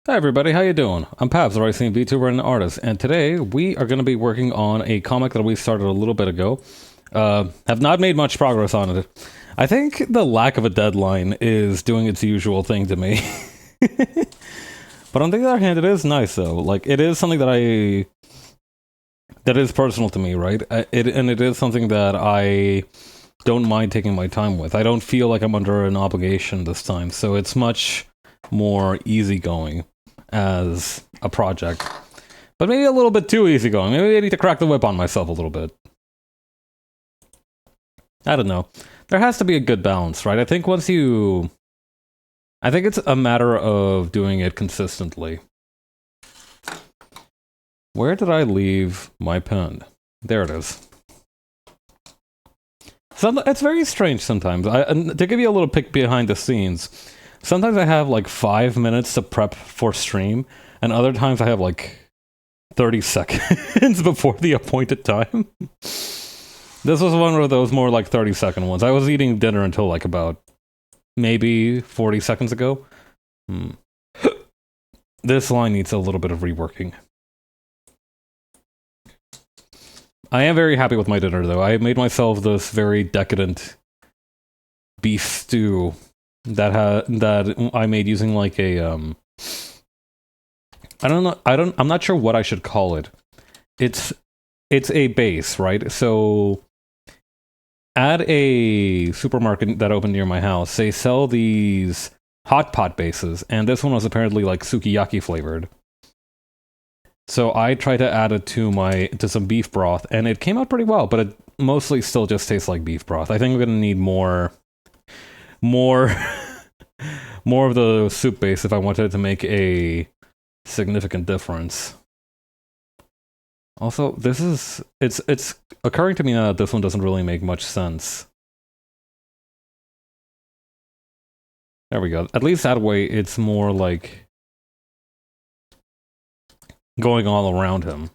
Hi everybody, how you doing? I'm Pabs, the Racing VTuber and artist, and today we are going to be working on a comic that we started a little bit ago. Have not made much progress on it. I think the lack of a deadline is doing its usual thing to me. But on the other hand, it is nice though. Like, it is something that is personal to me, right? And it is something that I don't mind taking my time with. I don't feel like I'm under an obligation this time, so it's much more easygoing as a project. But maybe a little bit too easygoing. Maybe I need to crack the whip on myself a little bit. I don't know. There has to be a good balance, right? I think it's a matter of doing it consistently. Where did I leave my pen? There it is. It's very strange sometimes. To give you a little peek behind the scenes, sometimes I have like 5 minutes to prep for stream, and other times I have like 30 seconds before the appointed time. This was one of those more like 30-second ones. I was eating dinner until like about maybe 40 seconds ago. This line needs a little bit of reworking. I am very happy with my dinner though. I made myself this very decadent beef stew that I made using like a I'm not sure what I should call it. It's a base, right? So at a supermarket that opened near my house, they sell these hot pot bases, and this one was apparently like sukiyaki flavored. So I tried to add it to some beef broth, and it came out pretty well, but it mostly still just tastes like beef broth. I think I'm gonna need more more of the soup base if I wanted to make a significant difference. Also, it's occurring to me now that this one doesn't really make much sense. There we go. At least that way it's more like going all around him.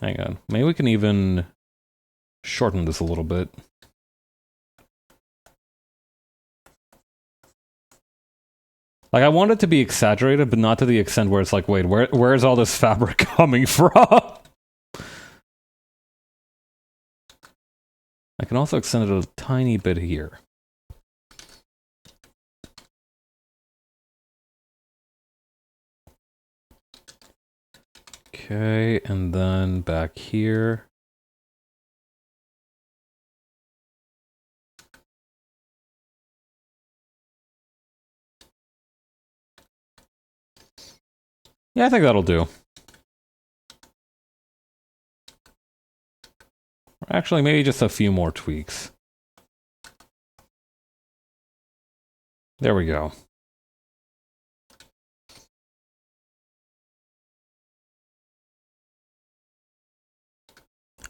Hang on. Maybe we can even shorten this a little bit. Like, I want it to be exaggerated, but not to the extent where it's like, wait, where's all this fabric coming from? I can also extend it a tiny bit here. Okay, and then back here. Yeah, I think that'll do. Actually, maybe just a few more tweaks. There we go.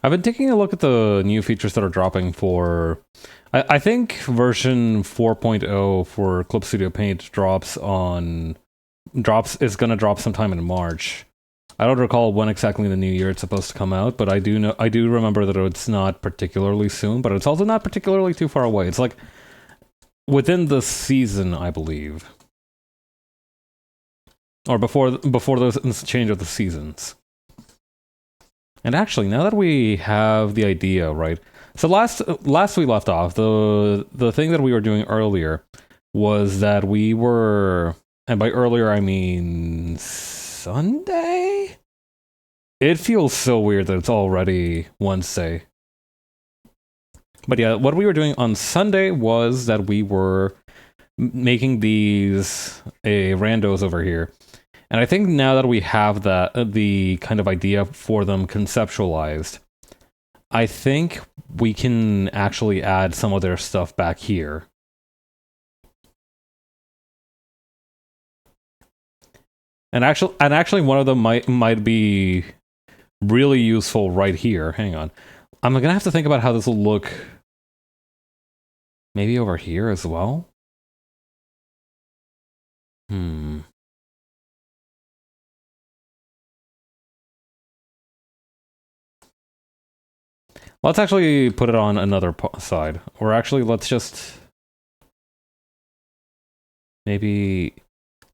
I've been taking a look at the new features that are dropping for... I think version 4.0 for Clip Studio Paint is gonna drop sometime in March. I don't recall when exactly in the new year it's supposed to come out, but I do remember that it's not particularly soon, but it's also not particularly too far away. It's like within the season, I believe. Or before the change of the seasons. And actually, now that we have the idea, right? So last we left off, the thing that we were doing earlier was that we were, and by earlier I mean Sunday? It feels so weird that it's already Wednesday. But yeah, what we were doing on Sunday was that we were making these randos over here. And I think now that we have the kind of idea for them conceptualized, I think we can actually add some of their stuff back here. And actually one of them might be really useful right here. Hang on. I'm gonna have to think about how this will look maybe over here as well. Let's actually put it on another side. Or actually, let's just... maybe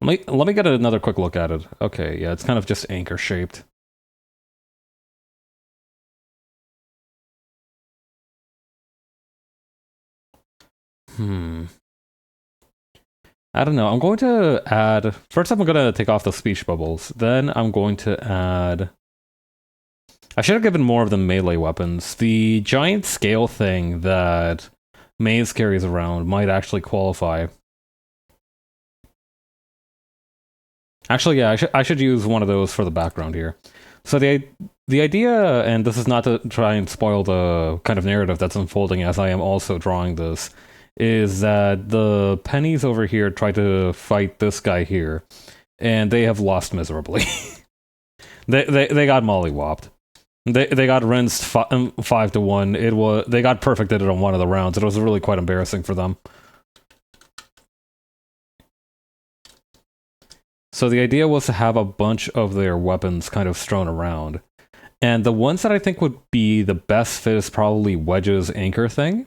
Let me get another quick look at it. Okay, yeah, it's kind of just anchor shaped. I don't know. I'm going to add... First, I'm going to take off the speech bubbles. Then I'm going to add... I should have given more of the melee weapons. The giant scale thing that Maze carries around might actually qualify. Actually, yeah, I should use one of those for the background here. So the idea, and this is not to try and spoil the kind of narrative that's unfolding as I am also drawing this, is that the pennies over here try to fight this guy here, and they have lost miserably. They got mollywopped. They got rinsed 5-1. They got perfected on one of the rounds. It was really quite embarrassing for them. So the idea was to have a bunch of their weapons kind of strewn around. And the ones that I think would be the best fit is probably Wedge's anchor thing.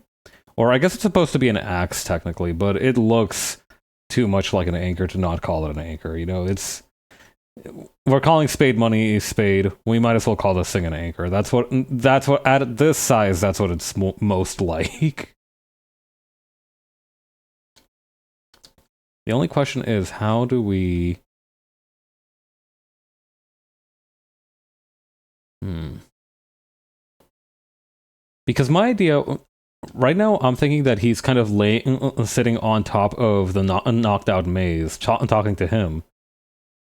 Or I guess it's supposed to be an axe, technically, but it looks too much like an anchor to not call it an anchor. You know, we're calling spade money a spade. We might as well call this thing an anchor. That's what, at this size, that's what it's most like. The only question is, how do we... Because my idea... Right now, I'm thinking that he's kind of sitting on top of the knocked out Maze, talking to him.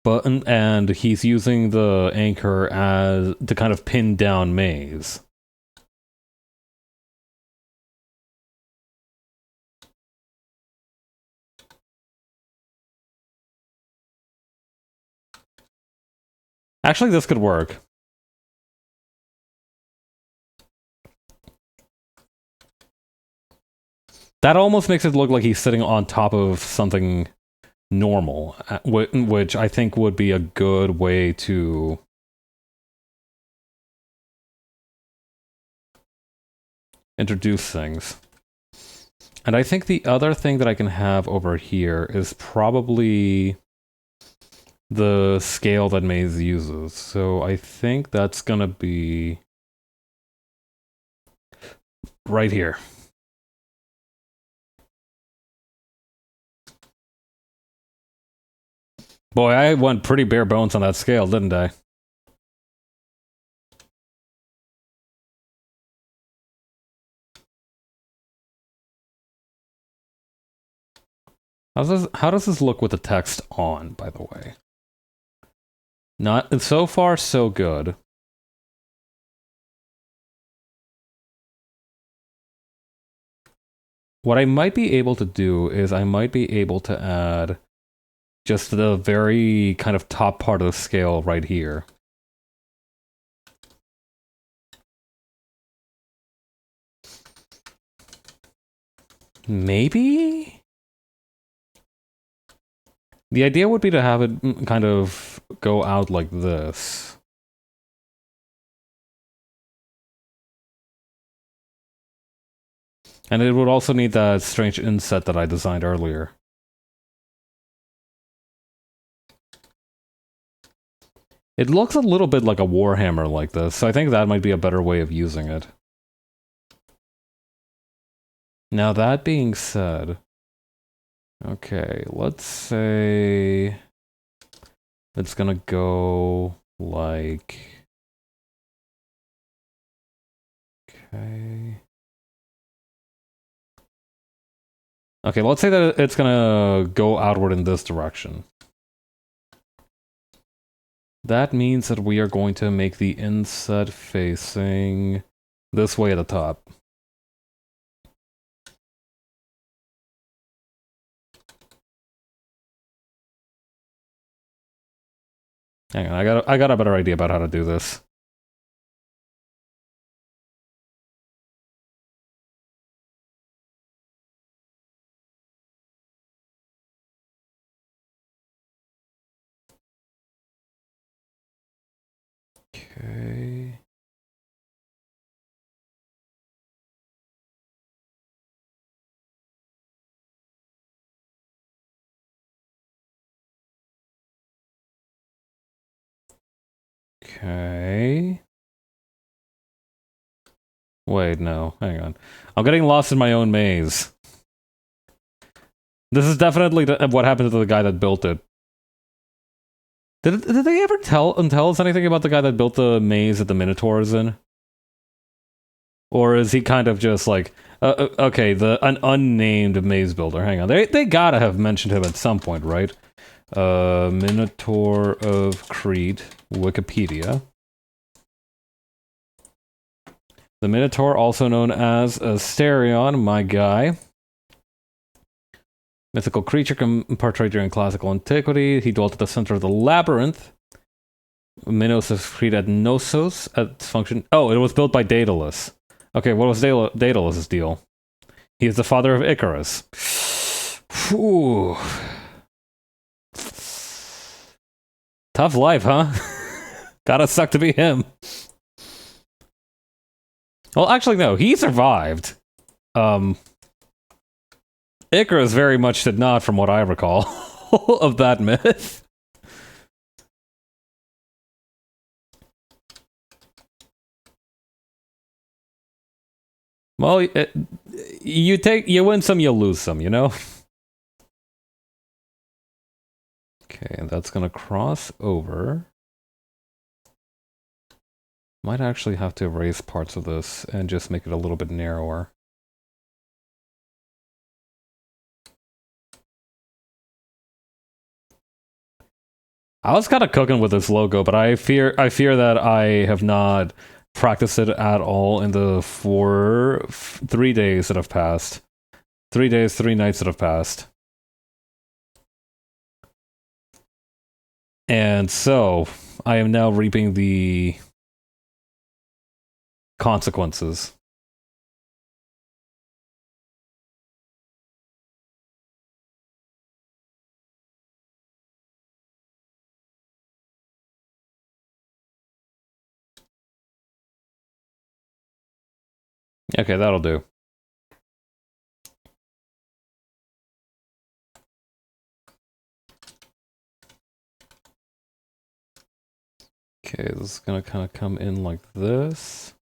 And he's using the anchor as to kind of pin down Maze. Actually, this could work. That almost makes it look like he's sitting on top of something normal, which I think would be a good way to introduce things. And I think the other thing that I can have over here is probably the scale that Maze uses. So I think that's gonna be right here. Boy, I went pretty bare bones on that scale, didn't I? How does this look with the text on, by the way? Not so far, so good. What I might be able to do is I might be able to add just the very kind of top part of the scale right here. Maybe? The idea would be to have it kind of go out like this. And it would also need that strange inset that I designed earlier. It looks a little bit like a Warhammer like this, so I think that might be a better way of using it. Now that being said, okay, let's say it's gonna go like... Okay. Okay, let's say that it's gonna go outward in this direction. That means that we are going to make the inset facing this way at the top. Hang on, I got a better idea about how to do this. Okay. Okay. Wait, no. Hang on. I'm getting lost in my own maze. This is definitely what happened to the guy that built it. Did they ever tell us anything about the guy that built the maze that the Minotaur is in? Or is he kind of just like, okay, an unnamed maze builder? Hang on, they gotta have mentioned him at some point, right? Minotaur of Crete, Wikipedia. The Minotaur, also known as Asterion, my guy. Mythical creature portrayed during classical antiquity. He dwelt at the center of the labyrinth. Minos of Crete at Knossos at function. Oh, it was built by Daedalus. Okay, what was Daedalus' deal? He is the father of Icarus. Whew. Tough life, huh? Gotta suck to be him. Well, actually, no. He survived. Icarus very much did not, from what I recall of that myth. Well, you win some, you lose some, you know? Okay, and that's gonna cross over. Might actually have to erase parts of this and just make it a little bit narrower. I was kind of cooking with this logo, but I fear that I have not practiced it at all in the 3 days that have passed. 3 days, 3 nights that have passed. And so, I am now reaping the consequences. Okay, that'll do. Okay, this is gonna kind of come in like this.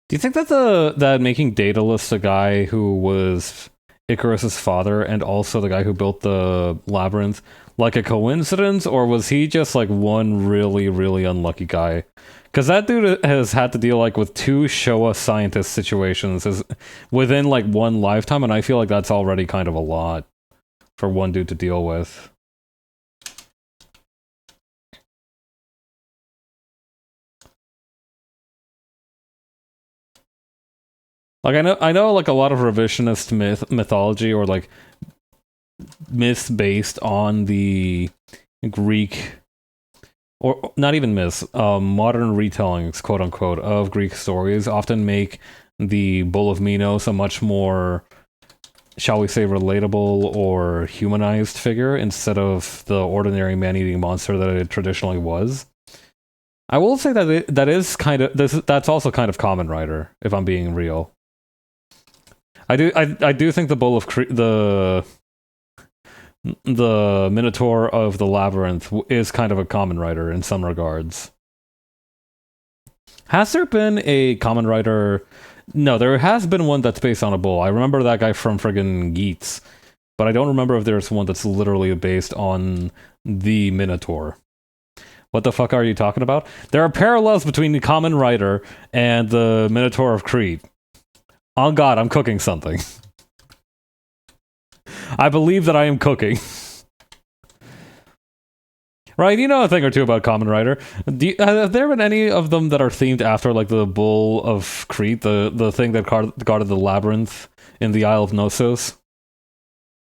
Do you think that that making Daedalus the guy who was Icarus's father and also the guy who built the labyrinth, like a coincidence, or was he just like one really, really unlucky guy? Because that dude has had to deal like with 2 Showa scientist situations within like one lifetime, and I feel like that's already kind of a lot for one dude to deal with. Like I know like a lot of revisionist mythology or like myths based on the Greek, or not even myths, modern retellings, quote unquote, of Greek stories often make the Bull of Minos a much more, shall we say, relatable or humanized figure instead of the ordinary man-eating monster that it traditionally was. I will say that that's also kind of Kamen Rider, if I'm being real. I do think the Bull of the Minotaur of the Labyrinth is kind of a Kamen Rider in some regards. Has there been a Kamen Rider? No, there has been one that's based on a bull. I remember that guy from friggin' Geats, but I don't remember if there's one that's literally based on the Minotaur. What the fuck are you talking about? There are parallels between the Kamen Rider and the Minotaur of Crete. Oh god, I'm cooking something. I believe that I am cooking. Right, you know a thing or two about Kamen Rider. Have there been any of them that are themed after, like, the Bull of Crete, the thing that guarded the labyrinth in the Isle of Knossos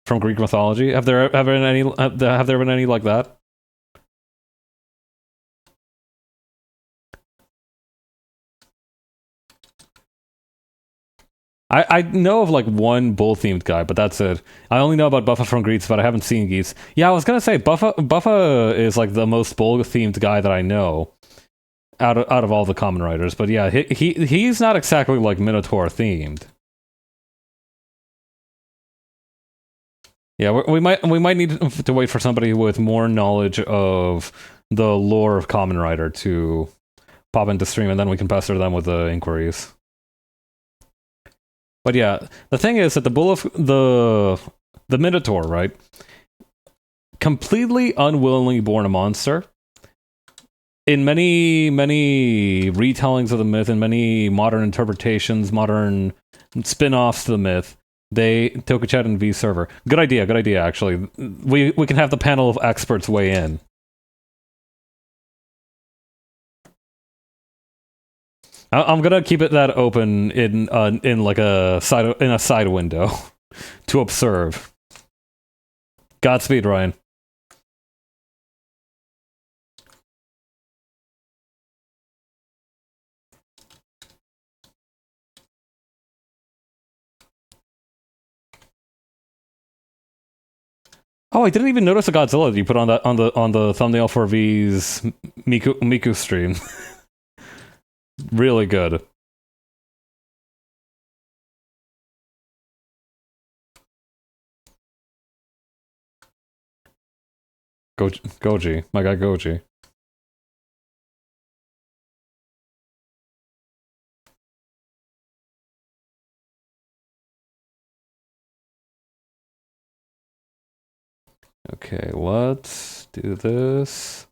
from Greek mythology? Have there been any like that? I know of like one bull-themed guy, but that's it. I only know about Buffa from Greece, but I haven't seen Geese. Yeah, I was gonna say Buffa is like the most bull-themed guy that I know out of all the Kamen Riders. But yeah, he's not exactly like Minotaur themed. Yeah, we might need to wait for somebody with more knowledge of the lore of Kamen Rider to pop into stream, and then we can pester them with the inquiries. But yeah, the thing is that the Minotaur, right? Completely unwillingly born a monster. In many retellings of the myth, and many modern interpretations, modern spin-offs to the myth, they Tokuchat and V server. Good idea, actually. We can have the panel of experts weigh in. I'm gonna keep it that open in like a side window to observe. Godspeed, Ryan. Oh, I didn't even notice a Godzilla that you put on the thumbnail for V's Miku stream. Really good. Goji, my guy Goji. Okay, let's do this.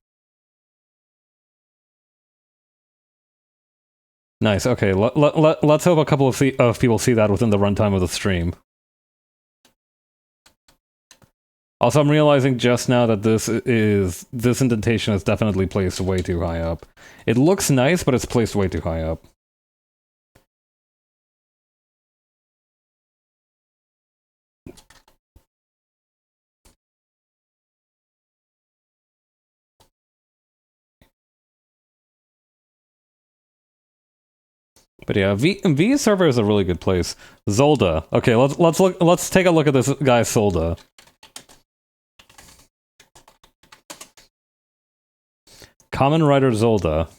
Nice. Okay, let's hope a couple of people see that within the runtime of the stream. Also, I'm realizing just now that this indentation is definitely placed way too high up. It looks nice, but it's placed way too high up. But yeah, V server is a really good place. Zolda. Okay, let's take a look at this guy Zolda. Kamen Rider Zolda.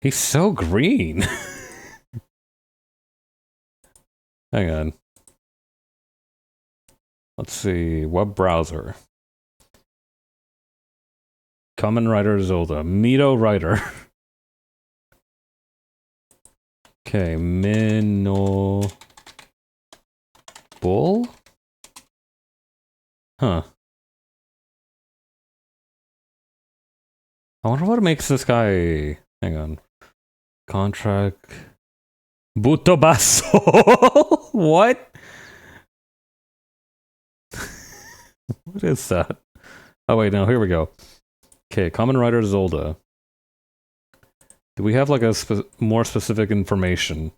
He's so green. Hang on. Let's see. Web browser. Kamen Rider Zolda. Mito Rider. Okay, Mino... Bull? Huh. I wonder what makes this guy... Hang on. Contract... Butobasso? What? What is that? Oh wait, no, here we go. Okay, Kamen Rider Zolda. Do we have like a more specific information?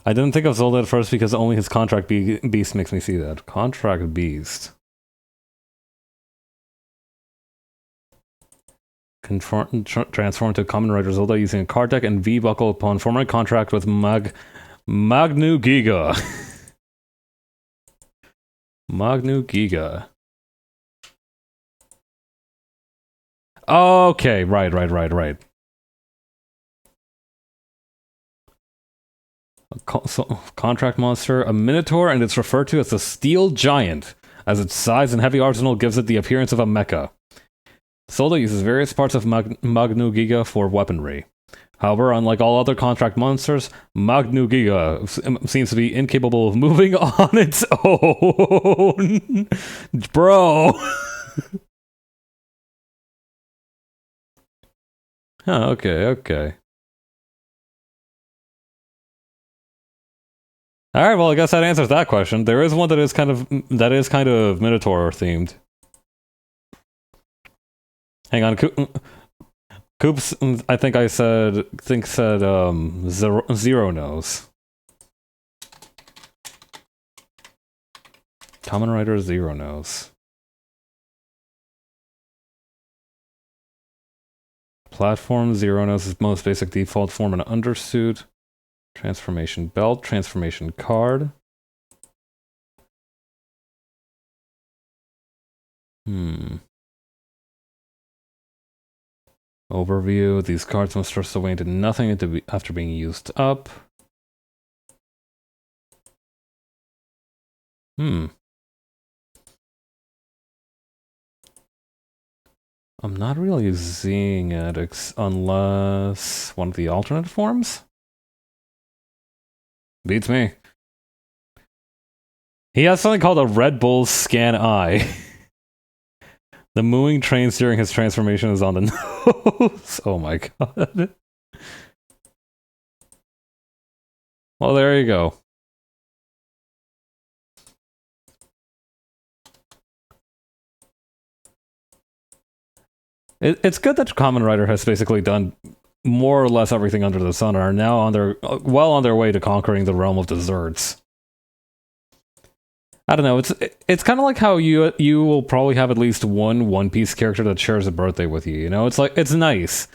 I didn't think of Zolda at first because only his Contract Beast makes me see that. Contract Beast. Transform to Kamen Rider Zolda using a card deck and V buckle upon forming a contract with Magnu Giga. Magnu Giga. Okay, right. Contract monster, a Minotaur, and it's referred to as a Steel Giant, as its size and heavy arsenal gives it the appearance of a mecha. Zolda uses various parts of Magnu Giga for weaponry. However, unlike all other contract monsters, Magnu Giga seems to be incapable of moving on its own. Bro! Oh, okay. Alright, well, I guess that answers that question. There is one that is kind of Minotaur themed. Hang on, Coops, I think said Zero Nose. Kamen Rider Zero Nose. Platform Zero Nose's most basic default form, an undersuit. Transformation belt, transformation card. Overview. These cards must rust away into nothing after being used up. I'm not really seeing it unless one of the alternate forms? Beats me. He has something called a Red Bull Scan Eye. The mooing trains during his transformation is on the nose. Oh my god. Well, there you go. It's good that Kamen Rider has basically done more or less everything under the sun and are now well on their way to conquering the realm of desserts. I don't know. It's kind of like how you will probably have at least one Piece character that shares a birthday with you. You know, it's like it's nice.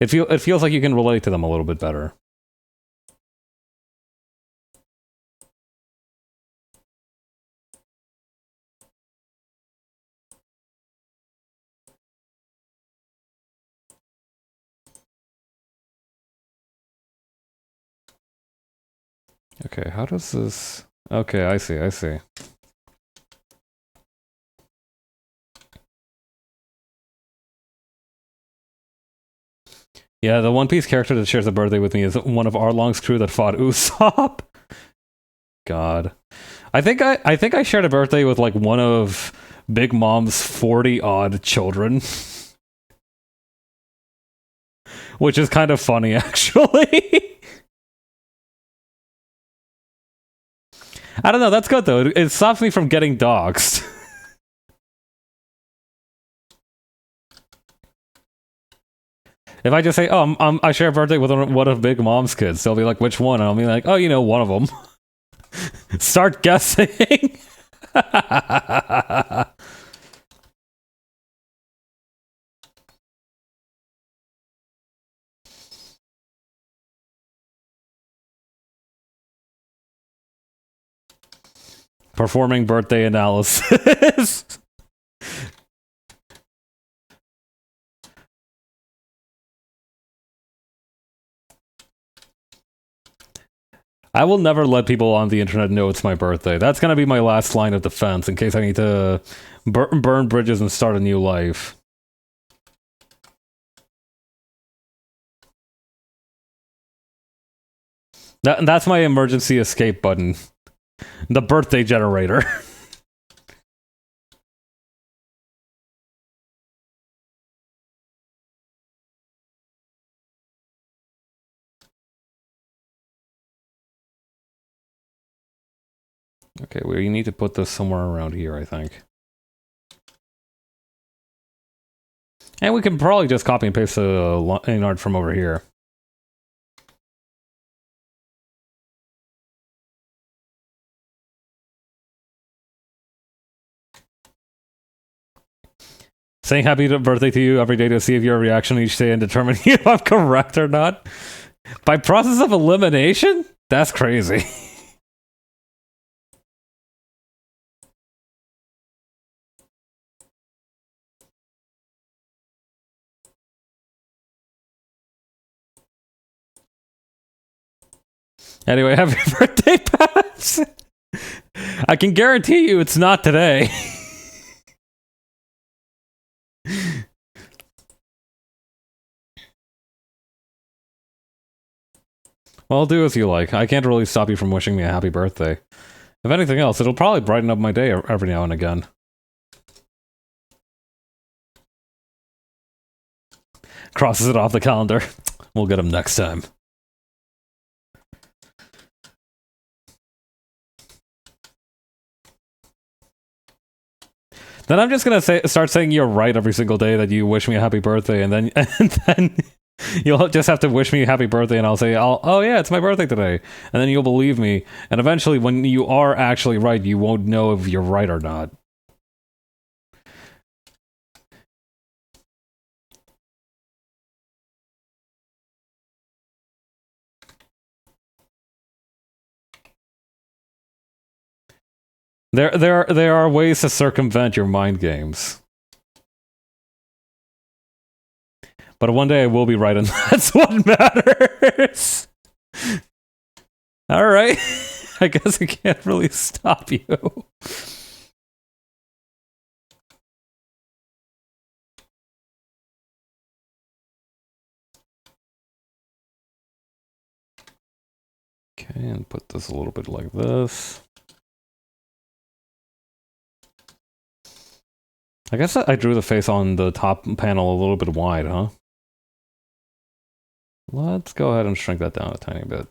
It feels like you can relate to them a little bit better. Okay, how does this? Okay, I see. Yeah, the One Piece character that shares a birthday with me is one of Arlong's crew that fought Usopp. God. I think I shared a birthday with like one of Big Mom's 40-odd children. Which is kind of funny, actually. I don't know, that's good though. It stops me from getting doxxed. If I just say, oh, I share a birthday with one of Big Mom's kids, they'll be like, which one? And I'll be like, oh, you know, one of them. Start guessing. Performing birthday analysis. I will never let people on the internet know it's my birthday. That's gonna be my last line of defense in case I need to burn bridges and start a new life. That's my emergency escape button. The birthday generator. Okay, we need to put this somewhere around here, I think. And we can probably just copy and paste the Lineart from over here. Saying happy birthday to you every day to see if your reaction each day and determine if I'm correct or not. By process of elimination? That's crazy. Anyway, happy birthday, Pat! I can guarantee you it's not today. Well, do as you like. I can't really stop you from wishing me a happy birthday. If anything else, it'll probably brighten up my day every now and again. Crosses it off the calendar. We'll get him next time. Then I'm just gonna start saying you're right every single day that you wish me a happy birthday, and then you'll just have to wish me a happy birthday, and I'll say, oh yeah, it's my birthday today, and then you'll believe me, and eventually, when you are actually right, you won't know if you're right or not. There are ways to circumvent your mind games. But one day I will be right, and that's what matters. Alright. I guess I can't really stop you. Okay, and put this a little bit like this. I guess I drew the face on the top panel a little bit wide, huh? Let's go ahead and shrink that down a tiny bit.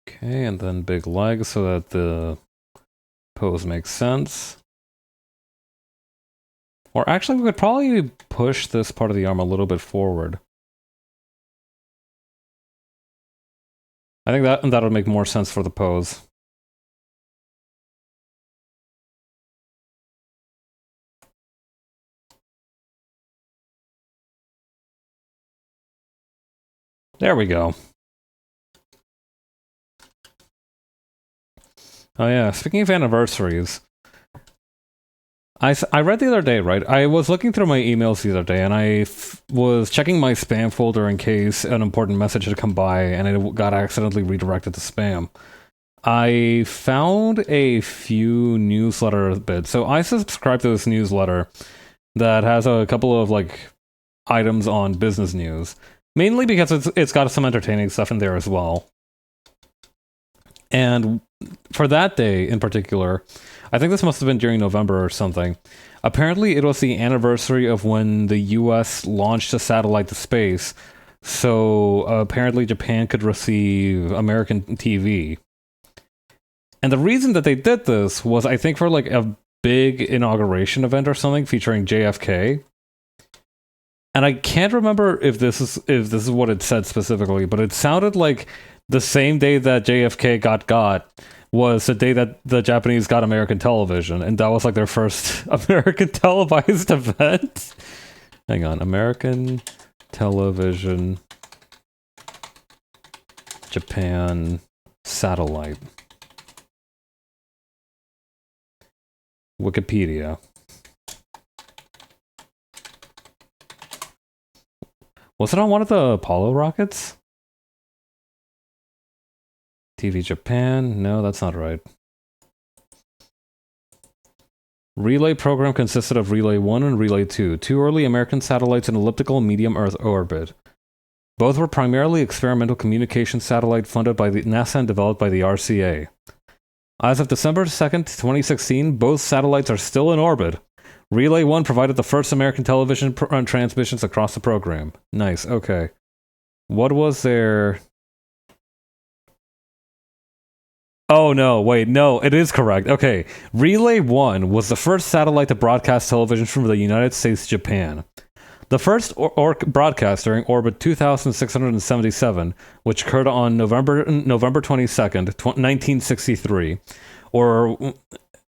Okay, and then big legs so that the pose makes sense. Or actually, we could probably push this part of the arm a little bit forward. I think that would make more sense for the pose. There we go. Oh yeah, speaking of anniversaries, I read the other day, right? I was looking through my emails the other day, and I was checking my spam folder in case an important message had come by, and it got accidentally redirected to spam. I found a few newsletter bits. So I subscribe to this newsletter that has a couple of like items on business news, mainly because it's got some entertaining stuff in there as well. And for that day in particular, I think this must have been during November or something. Apparently, it was the anniversary of when the US launched a satellite to space. So apparently, Japan could receive American TV. And the reason that they did this was, I think, for like a big inauguration event or something featuring JFK. And I can't remember if this is what it said specifically, but it sounded like the same day that JFK got was the day that the Japanese got American television, and that was like their first American televised event. Hang on, American television, Japan satellite. Wikipedia. Was it on one of the Apollo rockets? TV Japan? No, that's not right. Relay program consisted of Relay 1 and Relay 2, two early American satellites in elliptical medium Earth orbit. Both were primarily experimental communication satellites funded by the NASA and developed by the RCA. As of December 2nd, 2016, both satellites are still in orbit. Relay 1 provided the first American television transmissions across the program. Nice, okay. What was their... Oh, no, wait, no, it is correct. Okay, Relay 1 was the first satellite to broadcast television from the United States to Japan. The first broadcast during orbit 2677, which occurred on November 22nd, 1963,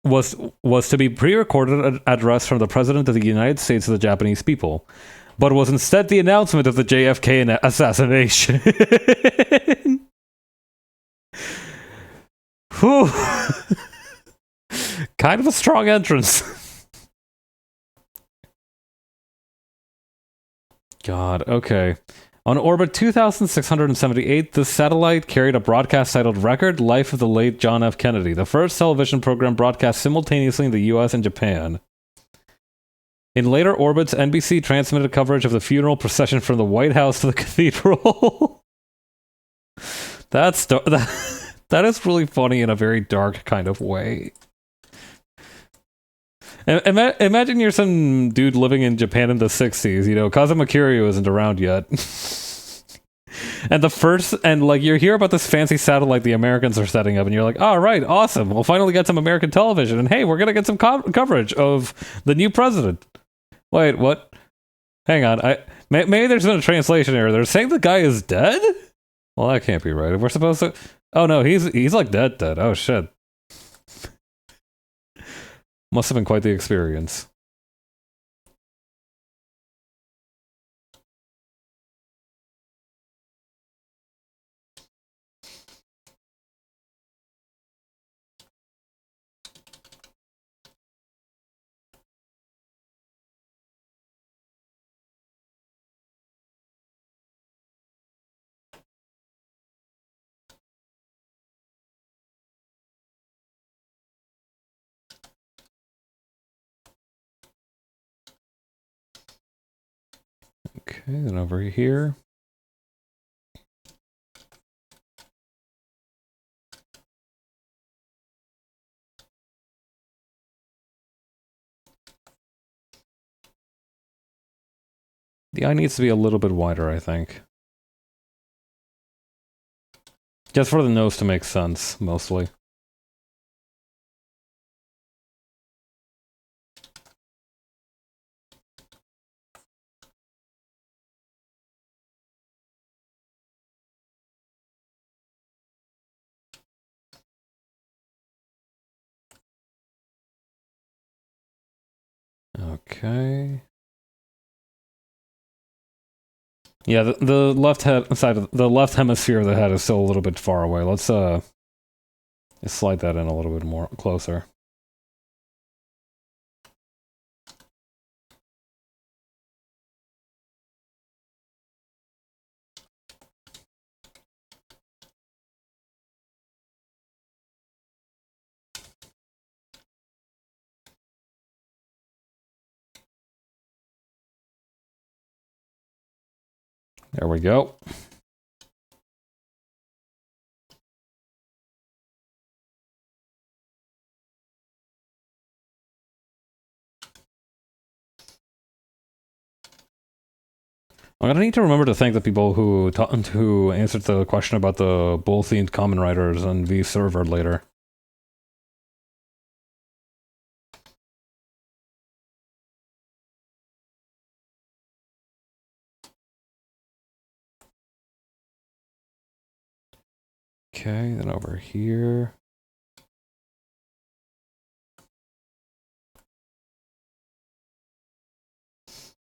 was to be pre-recorded address from the President of the United States to the Japanese people, but was instead the announcement of the JFK assassination. Whew. Kind of a strong entrance. God, okay. On orbit 2678, the satellite carried a broadcast titled Record Life of the Late John F. Kennedy, the first television program broadcast simultaneously in the US and Japan. In later orbits, NBC transmitted coverage of the funeral procession from the White House to the cathedral. That is really funny in a very dark kind of way. Imagine you're some dude living in Japan in the 60s, you know, Kazuma Kiryu isn't around yet. And like you hear about this fancy satellite the Americans are setting up, and you're like, all right, awesome. We'll finally get some American television. And hey, we're going to get some coverage of the new president. Wait, what? Hang on. Maybe there's been a translation error. They're saying the guy is dead? Well, that can't be right. If we're supposed to... Oh, no, he's like dead. Oh, shit. Must have been quite the experience. Okay, then over here. The eye needs to be a little bit wider, I think. Just for the nose to make sense, mostly. Okay. Yeah, the left head side of the left hemisphere of the head is still a little bit far away. Let's slide that in a little bit more closer. There we go. I'm gonna need to remember to thank the people who answered the question about the bull-themed common writers on V server later. Okay, then over here.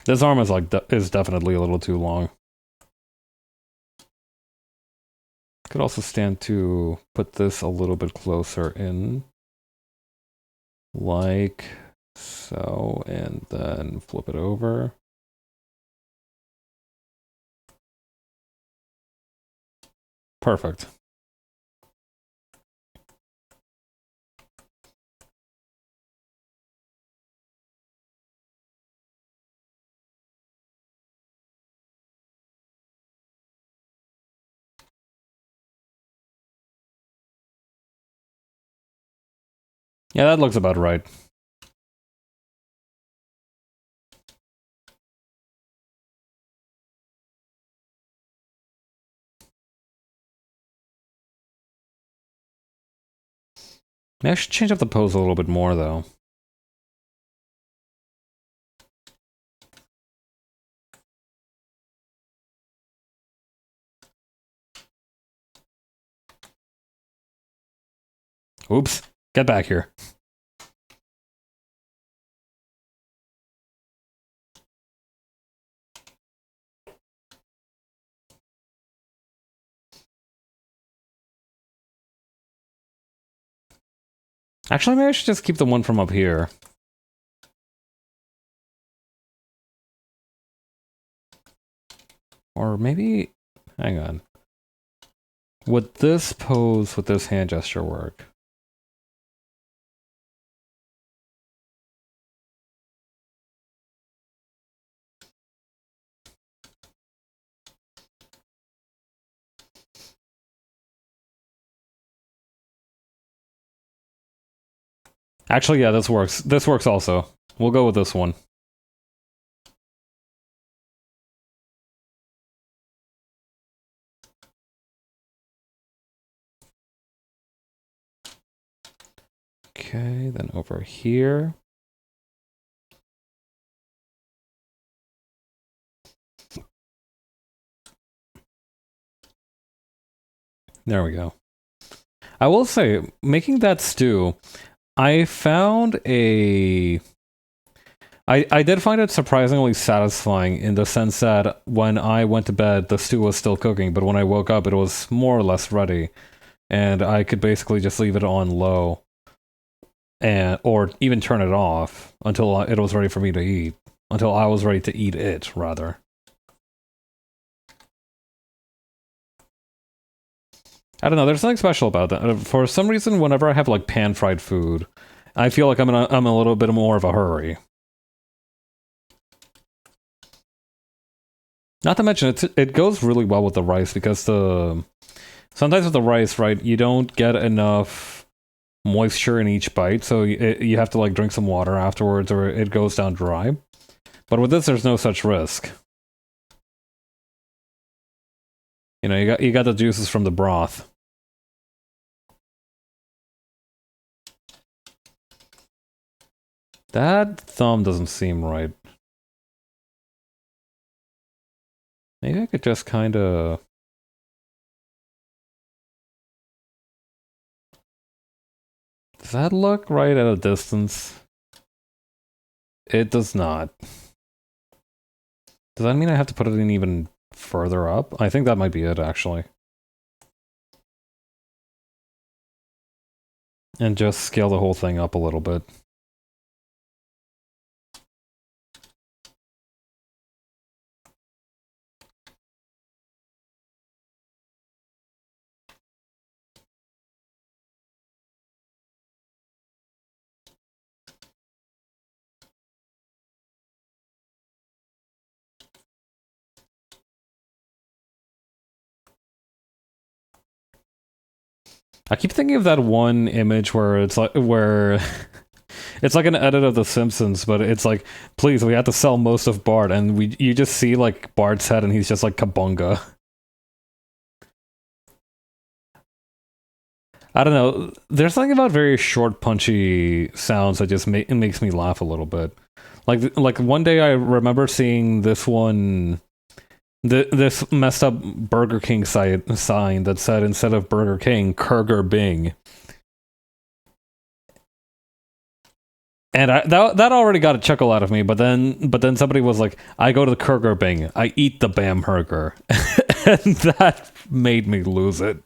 This arm is is definitely a little too long. Could also stand to put this a little bit closer in. Like so, and then flip it over. Perfect. Yeah, that looks about right. Maybe I should change up the pose a little bit more, though. Oops. Get back here. Actually, maybe I should just keep the one from up here. Or maybe... Hang on. Would this pose with this hand gesture work? Actually, yeah, this works. This works also. We'll go with this one. Okay, then over here. There we go. I will say, making that stew, I found a... I did find it surprisingly satisfying in the sense that when I went to bed, the stew was still cooking, but when I woke up, it was more or less ready. And I could basically just leave it on low, or even turn it off until it was ready for me to eat. Until I was ready to eat it, rather. I don't know, there's something special about that. For some reason, whenever I have, like, pan-fried food, I feel like I'm in a little bit more of a hurry. Not to mention, it goes really well with the rice because sometimes with the rice, right, you don't get enough moisture in each bite, so you have to like drink some water afterwards, or it goes down dry. But with this, there's no such risk. You know, you got the juices from the broth. That thumb doesn't seem right. Maybe I could just kind of... Does that look right at a distance? It does not. Does that mean I have to put it in even further up? I think that might be it, actually. And just scale the whole thing up a little bit. I keep thinking of that one image where it's like it's like an edit of The Simpsons, but it's like, please, we have to sell most of Bart, and you just see like Bart's head, and he's just like kabunga. I don't know. There's something about very short, punchy sounds that just it makes me laugh a little bit. Like one day I remember seeing this one. This messed up Burger King sign that said, instead of Burger King, Kurger Bing. And that already got a chuckle out of me, but then somebody was like, I go to the Kurger Bing, I eat the Bamburger. And that made me lose it.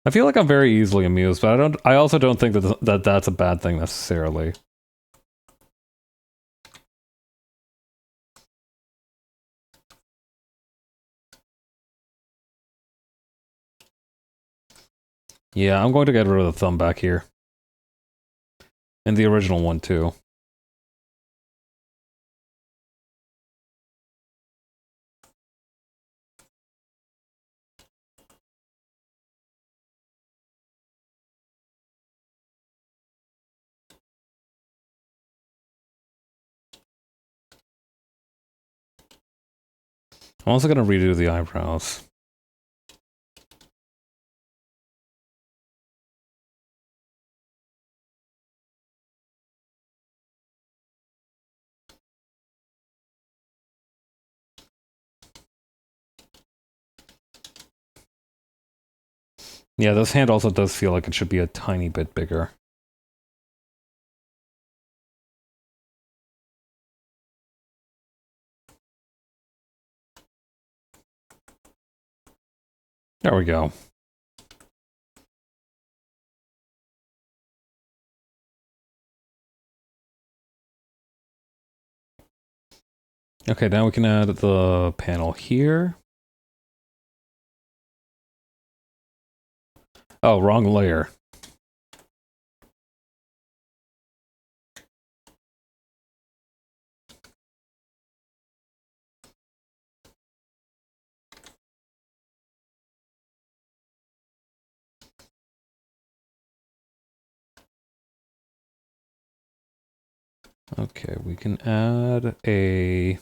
I feel like I'm very easily amused, but I also don't think that that's a bad thing necessarily. Yeah, I'm going to get rid of the thumb back here. And the original one, too. I'm also going to redo the eyebrows. Yeah, this hand also does feel like it should be a tiny bit bigger. There we go. Okay, now we can add the panel here. Oh, wrong layer. Okay, we can add a...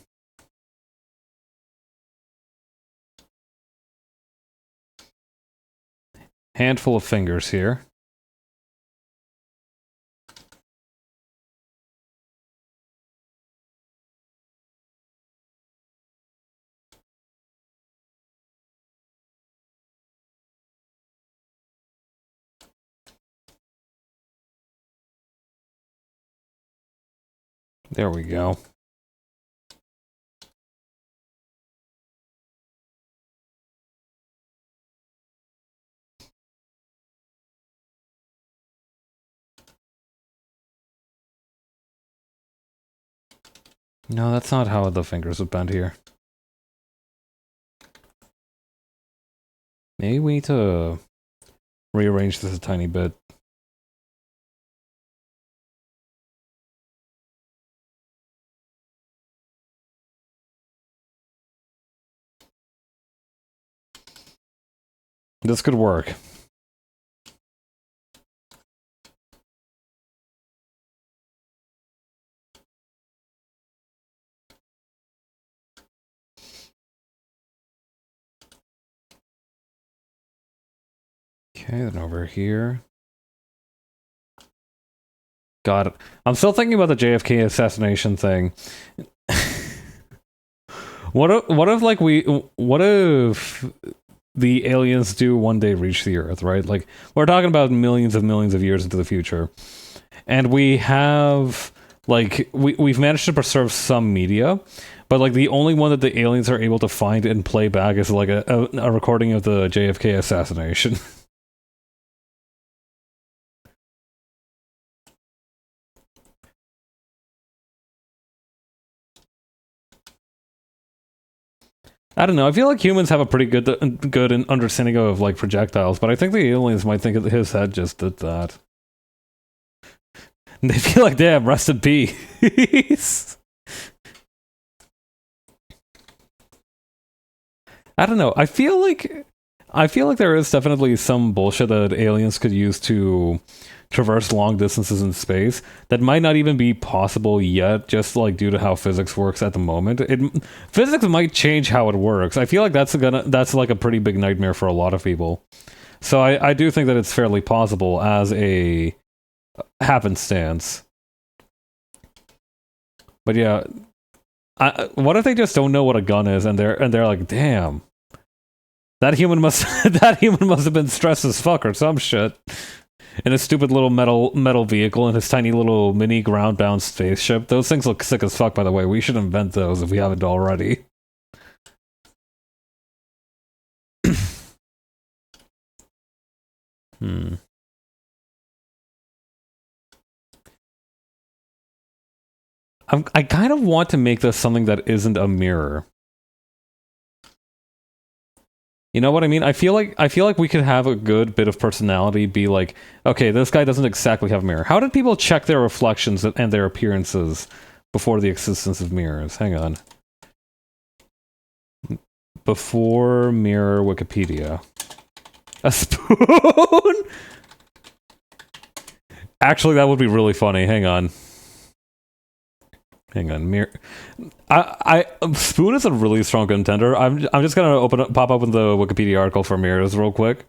handful of fingers here. There we go. No, that's not how the fingers would bend here. Maybe we need to rearrange this a tiny bit. This could work. Okay, then over here. God, I'm still thinking about the JFK assassination thing. What if the aliens do one day reach the Earth, right? Like, we're talking about millions of years into the future. And we have, like, we've managed to preserve some media, but, like, the only one that the aliens are able to find and play back is, like, a recording of the JFK assassination. I don't know. I feel like humans have a pretty good understanding of like projectiles, but I think the aliens might think that his head just did that. And they feel like, damn, rest in peace. I don't know. I feel like there is definitely some bullshit that aliens could use to traverse long distances in space that might not even be possible yet, just like due to how physics works at the moment. Physics might change how it works. I feel like that's like a pretty big nightmare for a lot of people. So I do think that it's fairly possible as a happenstance. But yeah, what if they just don't know what a gun is and they're like, damn, that human must have been stressed as fuck or some shit. In a stupid little metal vehicle in his tiny little mini ground-bound spaceship. Those things look sick as fuck, by the way. We should invent those if we haven't already. I kind of want to make this something that isn't a mirror. You know what I mean? I feel like we could have a good bit of personality be like, okay, this guy doesn't exactly have a mirror. How did people check their reflections and their appearances before the existence of mirrors? Hang on. Before mirror Wikipedia. A spoon? Actually, that would be really funny. Hang on. Mirror. Spoon is a really strong contender. I'm just gonna pop open the Wikipedia article for mirrors real quick.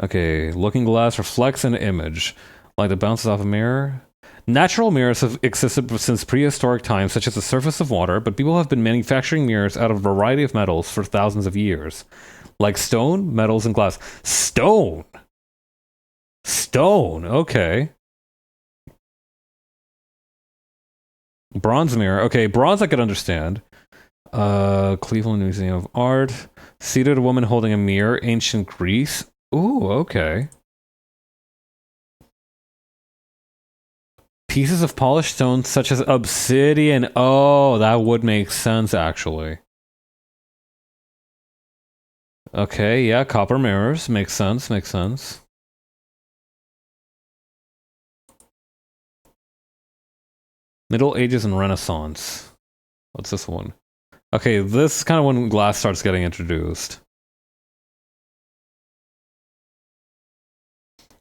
Okay, looking glass reflects an image, like that bounces off a mirror. Natural mirrors have existed since prehistoric times, such as the surface of water, but people have been manufacturing mirrors out of a variety of metals for thousands of years, like stone, metals, and glass. Stone. Okay. Bronze mirror. Okay, bronze I could understand. Cleveland Museum of Art. Seated woman holding a mirror. Ancient Greece. Ooh, okay. Pieces of polished stone such as obsidian. Oh, that would make sense, actually. Okay, yeah, copper mirrors. Makes sense. Middle Ages and Renaissance. What's this one? Okay, this is kind of when glass starts getting introduced.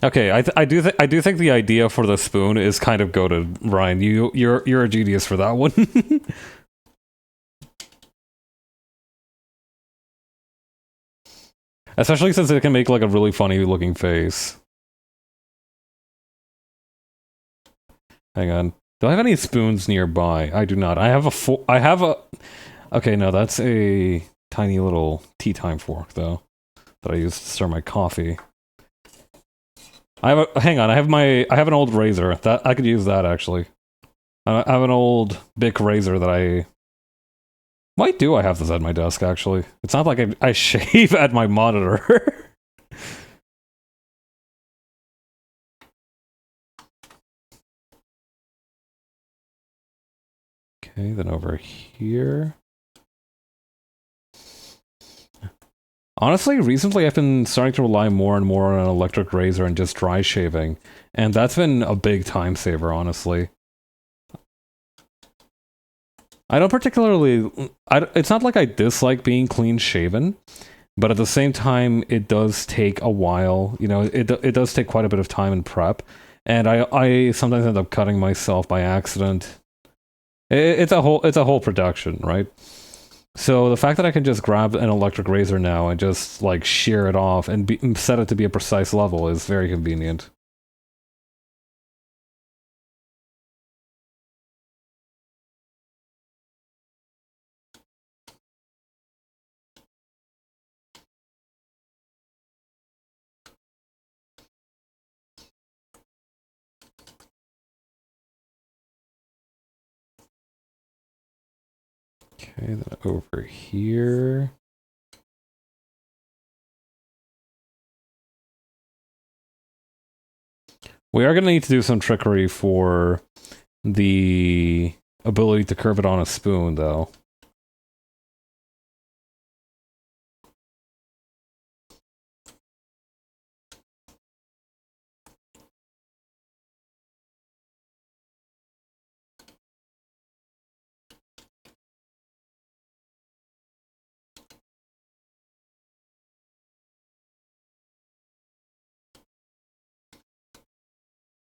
Okay, I do think the idea for the spoon is kind of goated, Ryan. You're a genius for that one. Especially since it can make like a really funny looking face. Hang on. Do I have any spoons nearby? I do not. I have a okay, no, that's a tiny little tea time fork though that I use to stir my coffee. Hang on, I have an old razor. That I could use that actually. I have an old Bic razor that I have this at my desk actually. It's not like I shave at my monitor. Okay, then over here. Honestly, recently I've been starting to rely more and more on an electric razor and just dry shaving, and that's been a big time saver, honestly. I don't particularly... it's not like I dislike being clean shaven, but at the same time, it does take a while. You know, it does take quite a bit of time and prep, and I sometimes end up cutting myself by accident. It's a whole production, right? So the fact that I can just grab an electric razor now and just like shear it off and set it to be a precise level is very convenient. Okay, then over here. We are going to need to do some trickery for the ability to curve it on a spoon, though.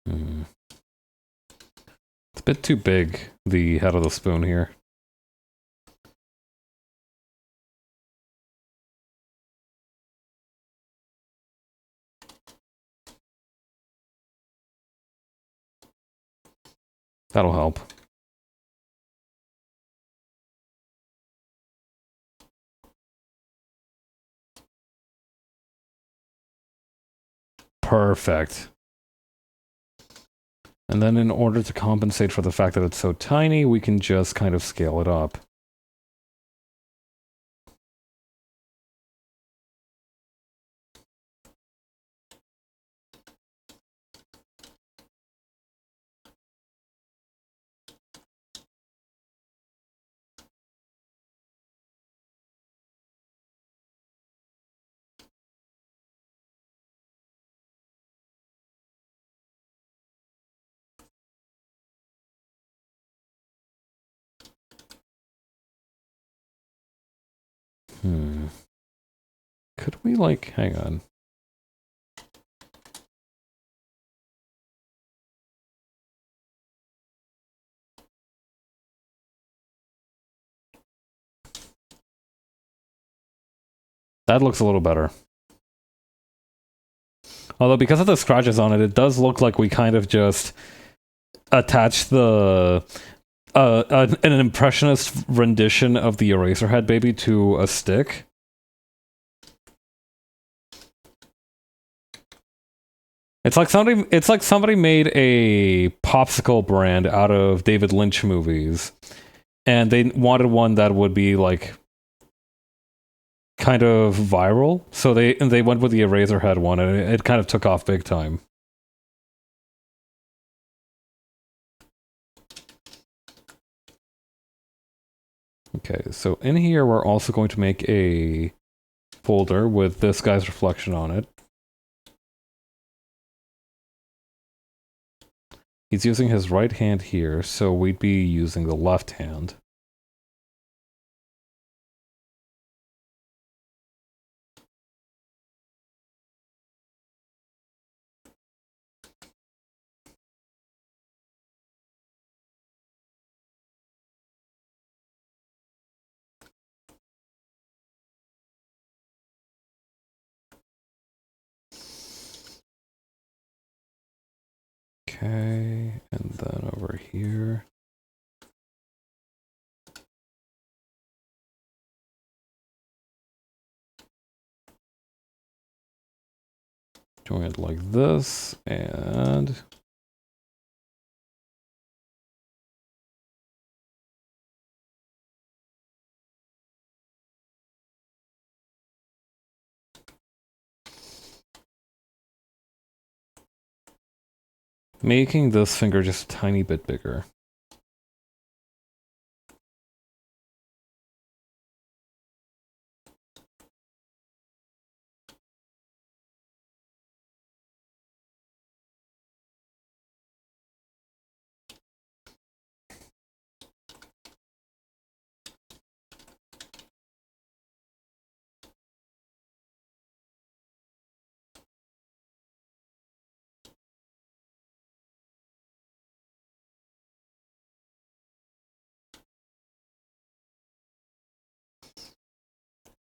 Hmm. It's a bit too big, the head of the spoon here. That'll help. Perfect. And then in order to compensate for the fact that it's so tiny, we can just kind of scale it up. Could we, like, hang on. That looks a little better. Although because of the scratches on it, it does look like we kind of just attached the an impressionist rendition of the Eraserhead baby to a stick. It's like somebody made a popsicle brand out of David Lynch movies, and they wanted one that would be like kind of viral, so they went with the Eraserhead one, and it kind of took off big time. Okay, so in here we're also going to make a folder with this guy's reflection on it. He's using his right hand here, so we'd be using the left hand. Okay, and then over here. Doing it like this, and making this finger just a tiny bit bigger.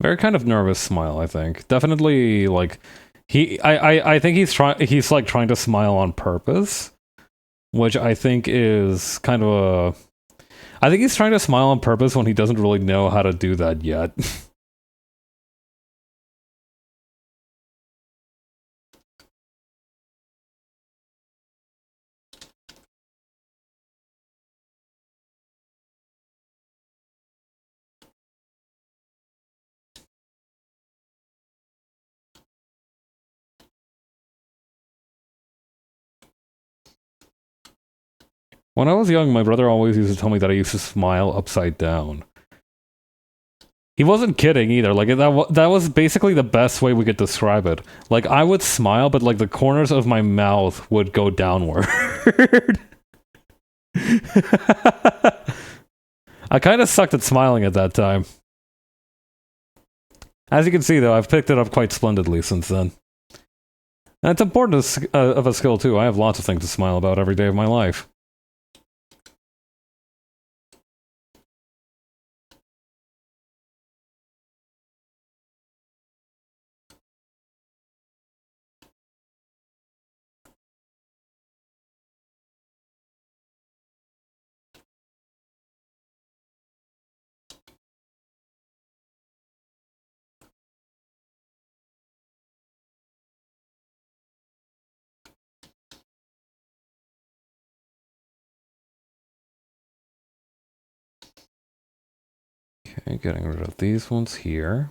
Very kind of nervous smile, I think. Definitely, like, I think he's like trying to smile on purpose, which I think is kind of I think he's trying to smile on purpose when he doesn't really know how to do that yet. When I was young, my brother always used to tell me that I used to smile upside down. He wasn't kidding either. Like that was basically the best way we could describe it. Like I would smile, but like the corners of my mouth would go downward. I kind of sucked at smiling at that time. As you can see, though, I've picked it up quite splendidly since then. And it's important of a skill, too. I have lots of things to smile about every day of my life. Okay, getting rid of these ones here.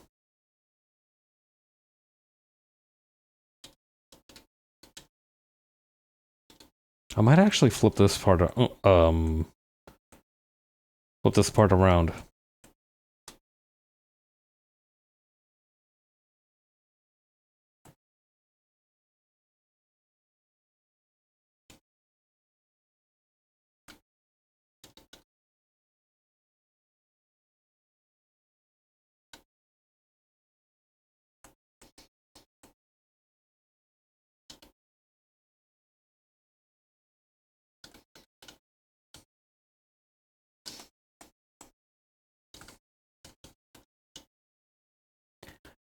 I might actually flip this part around.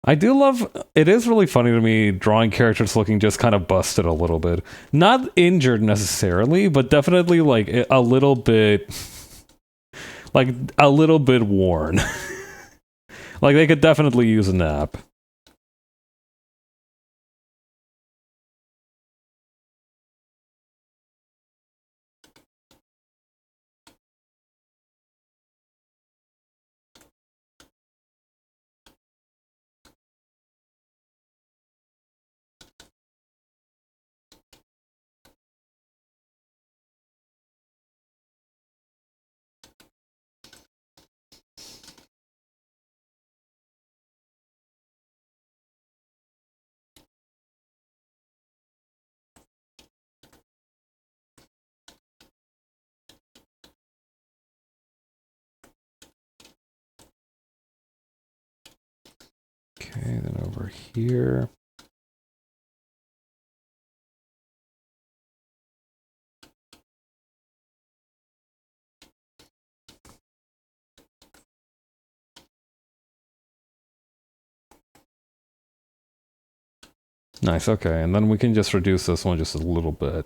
I do love, it is really funny to me drawing characters looking just kind of busted a little bit. Not injured necessarily, but definitely like a little bit, like a little bit worn. Like they could definitely use a nap. Okay, then over here. Nice, okay, and then we can just reduce this one just a little bit.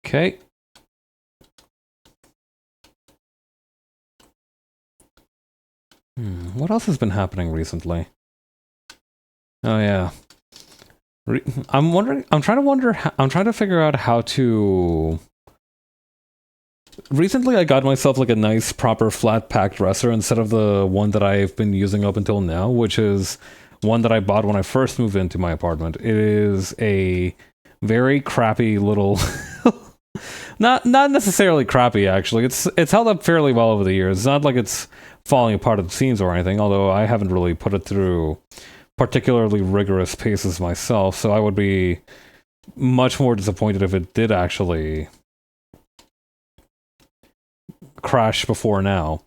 Okay. What else has been happening recently? Oh yeah. I'm trying to figure out how to... Recently I got myself like a nice proper flat pack dresser instead of the one that I've been using up until now, which is one that I bought when I first moved into my apartment. It is a Very crappy little... not necessarily crappy, actually. It's held up fairly well over the years. It's not like it's falling apart at the seams or anything, although I haven't really put it through particularly rigorous paces myself, so I would be much more disappointed if it did actually crash before now.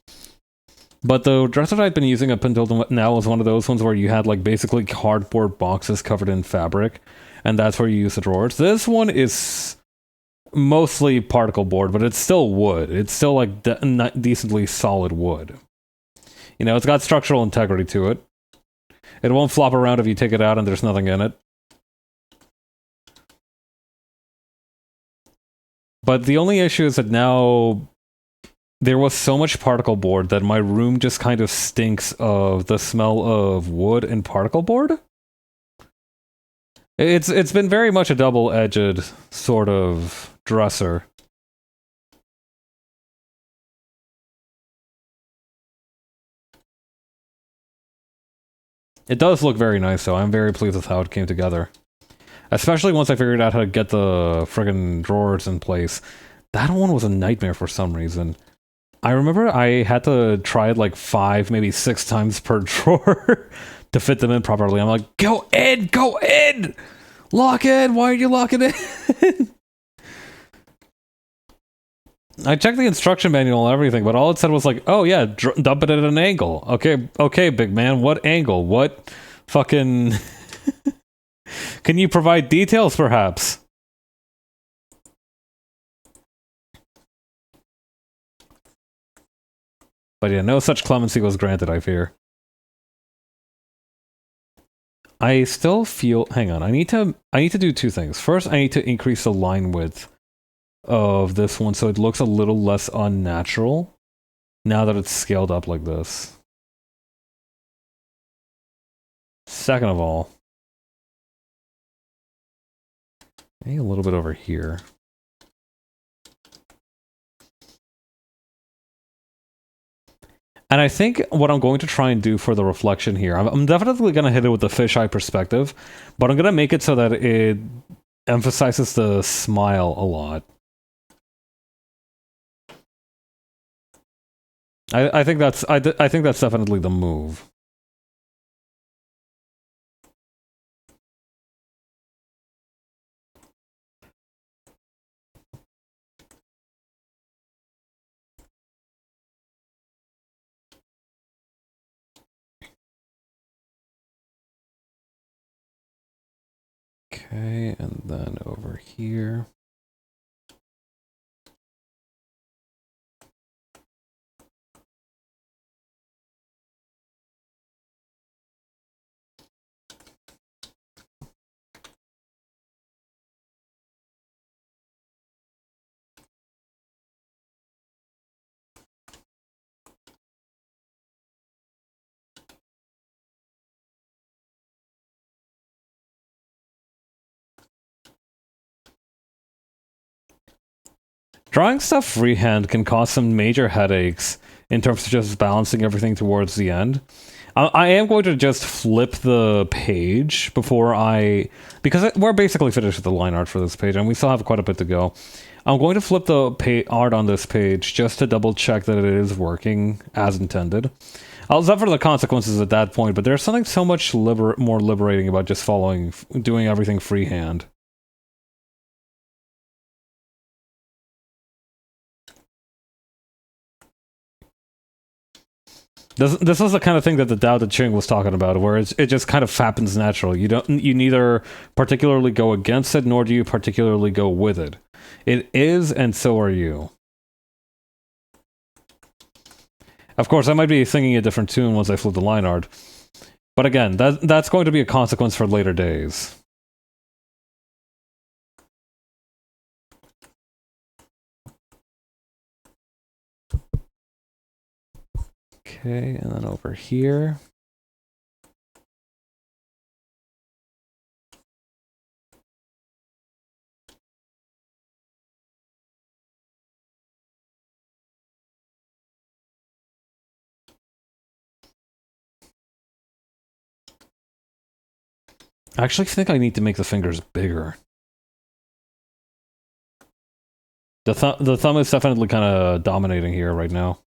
But the dresser I've been using up until now is one of those ones where you had like basically cardboard boxes covered in fabric, and that's where you use the drawers. This one is mostly particle board, but it's still wood. It's still like decently solid wood. You know, it's got structural integrity to it. It won't flop around if you take it out and there's nothing in it. But the only issue is that now there was so much particle board that my room just kind of stinks of the smell of wood and particle board. It's been very much a double-edged sort of dresser. It does look very nice, though. I'm very pleased with how it came together. Especially once I figured out how to get the friggin' drawers in place. That one was a nightmare for some reason. I remember I had to try it like 5, maybe 6 times per drawer to fit them in properly. I'm like, go in! Go in! Lock in! Why are you locking in? I checked the instruction manual and everything, but all it said was like, oh yeah, dump it at an angle. Okay, big man, what angle? What fucking... Can you provide details, perhaps? But yeah, no such clemency was granted, I fear. I still feel... Hang on, I need to do 2 things. First, I need to increase the line width of this one so it looks a little less unnatural now that it's scaled up like this. Second of all, maybe a little bit over here. And I think what I'm going to try and do for the reflection here, I'm definitely going to hit it with the fisheye perspective, but I'm going to make it so that it emphasizes the smile a lot. I think that's definitely the move. Okay, and then over here. Drawing stuff freehand can cause some major headaches in terms of just balancing everything towards the end. I am going to just flip the page before because we're basically finished with the line art for this page, and we still have quite a bit to go. I'm going to flip the art on this page just to double check that it is working as intended. I'll suffer the consequences at that point, but there's something so much more liberating about just doing everything freehand. This is the kind of thing that the Tao Te Ching was talking about, where it just kind of happens naturally. You neither particularly go against it, nor do you particularly go with it. It is, and so are you. Of course, I might be singing a different tune once I flip the line art. But again, that's going to be a consequence for later days. Okay, and then over here. I actually think I need to make the fingers bigger. The thumb is definitely kind of dominating here right now.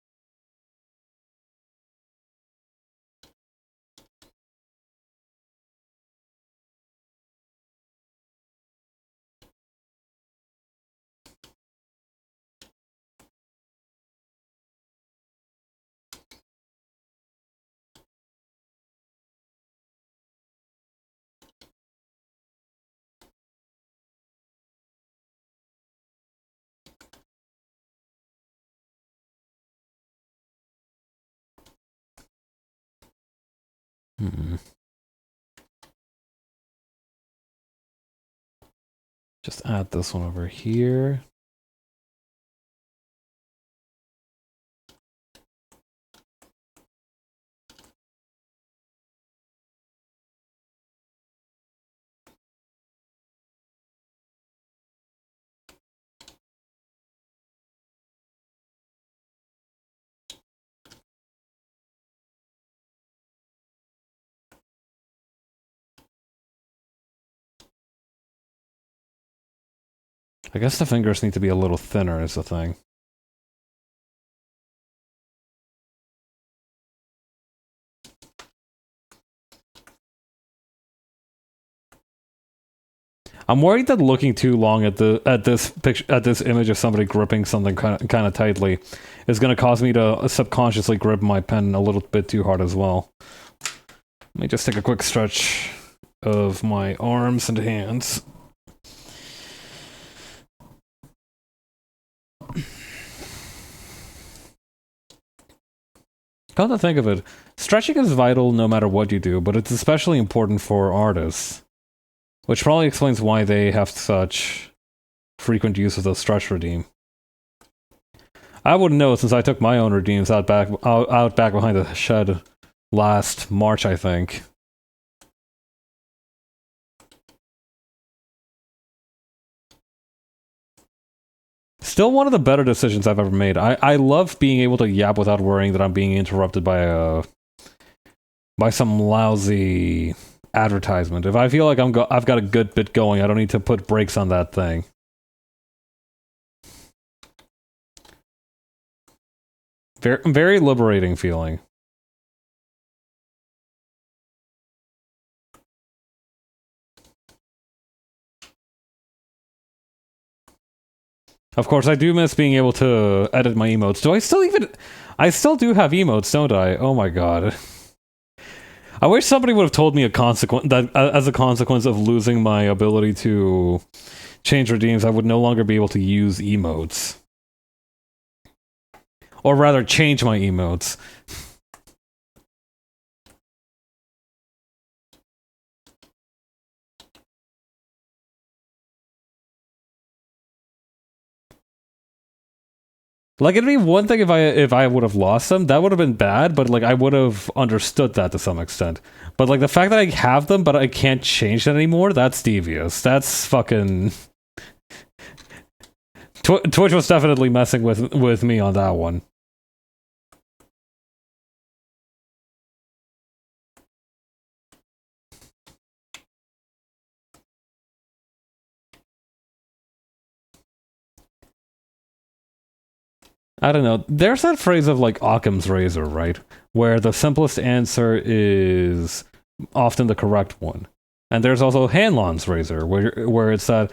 Hmm. Just add this one over here. I guess the fingers need to be a little thinner is the thing. I'm worried that looking too long at this image of somebody gripping something kind of tightly is going to cause me to subconsciously grip my pen a little bit too hard as well. Let me just take a quick stretch of my arms and hands. Come to think of it, stretching is vital no matter what you do, but it's especially important for artists. Which probably explains why they have such frequent use of the stretch redeem. I wouldn't know since I took my own redeems out back behind the shed last March, I think. Still one of the better decisions I've ever made. I love being able to yap without worrying that I'm being interrupted by some lousy advertisement. If I feel like I've got a good bit going, I don't need to put brakes on that thing. Very, very liberating feeling. Of course, I do miss being able to edit my emotes. Do I still even... I still do have emotes, don't I? Oh my god. I wish somebody would have told me that as a consequence of losing my ability to change redeems, I would no longer be able to use emotes. Or rather, change my emotes. Like, it'd be one thing if I would have lost them. That would have been bad, but like I would have understood that to some extent. But like the fact that I have them, but I can't change it anymore, that's devious. That's fucking... Twitch was definitely messing with me on that one. I don't know. There's that phrase of like Occam's razor, right? Where the simplest answer is often the correct one. And there's also Hanlon's razor, where it's that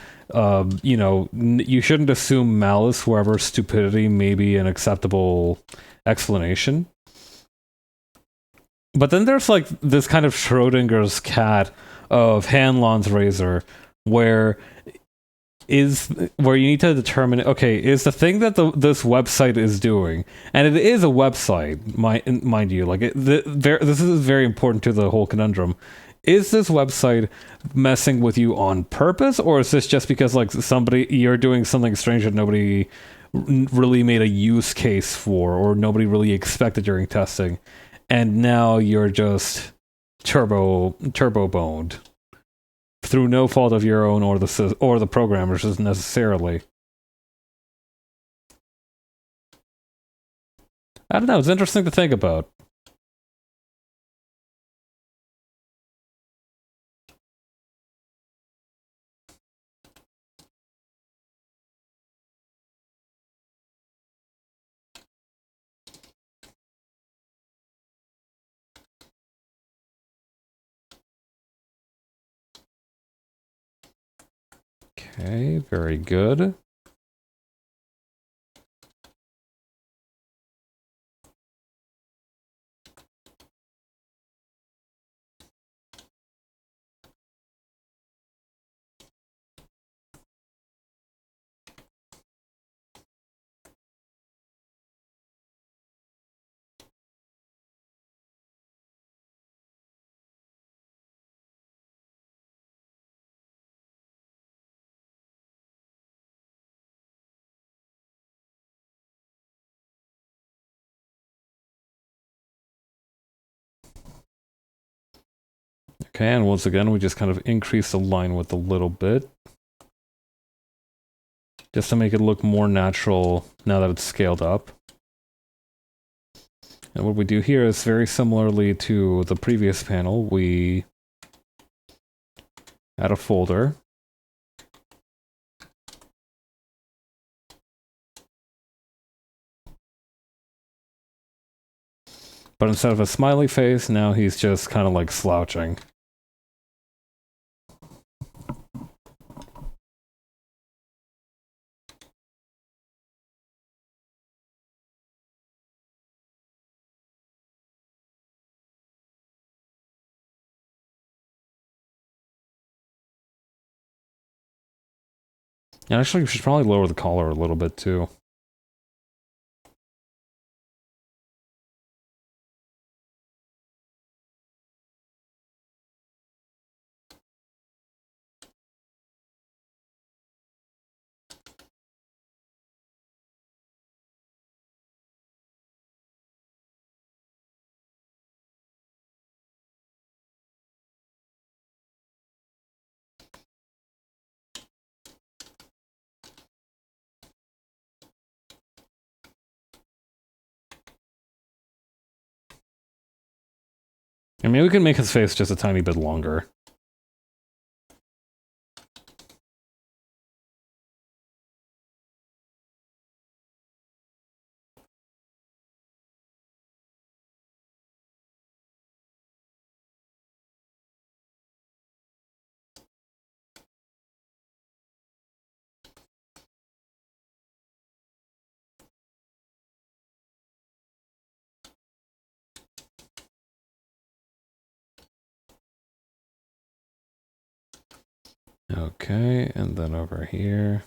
you shouldn't assume malice wherever stupidity may be an acceptable explanation. But then there's like this kind of Schrodinger's cat of Hanlon's razor, where you need to determine, okay, is the thing that this website is doing, and it is a website, mind you, like this is very important to the whole conundrum. Is this website messing with you on purpose, or is this just because like you're doing something strange that nobody really made a use case for, or nobody really expected during testing, and now you're just turbo boned through no fault of your own or the programmers necessarily. I don't know. It's interesting to think about. Okay, very good. Okay, and once again, we just kind of increase the line width a little bit, just to make it look more natural now that it's scaled up. And what we do here is very similarly to the previous panel. We add a folder. But instead of a smiley face, now he's just kind of like slouching. And actually, we should probably lower the collar a little bit too. And maybe we can make his face just a tiny bit longer. Okay, and then over here.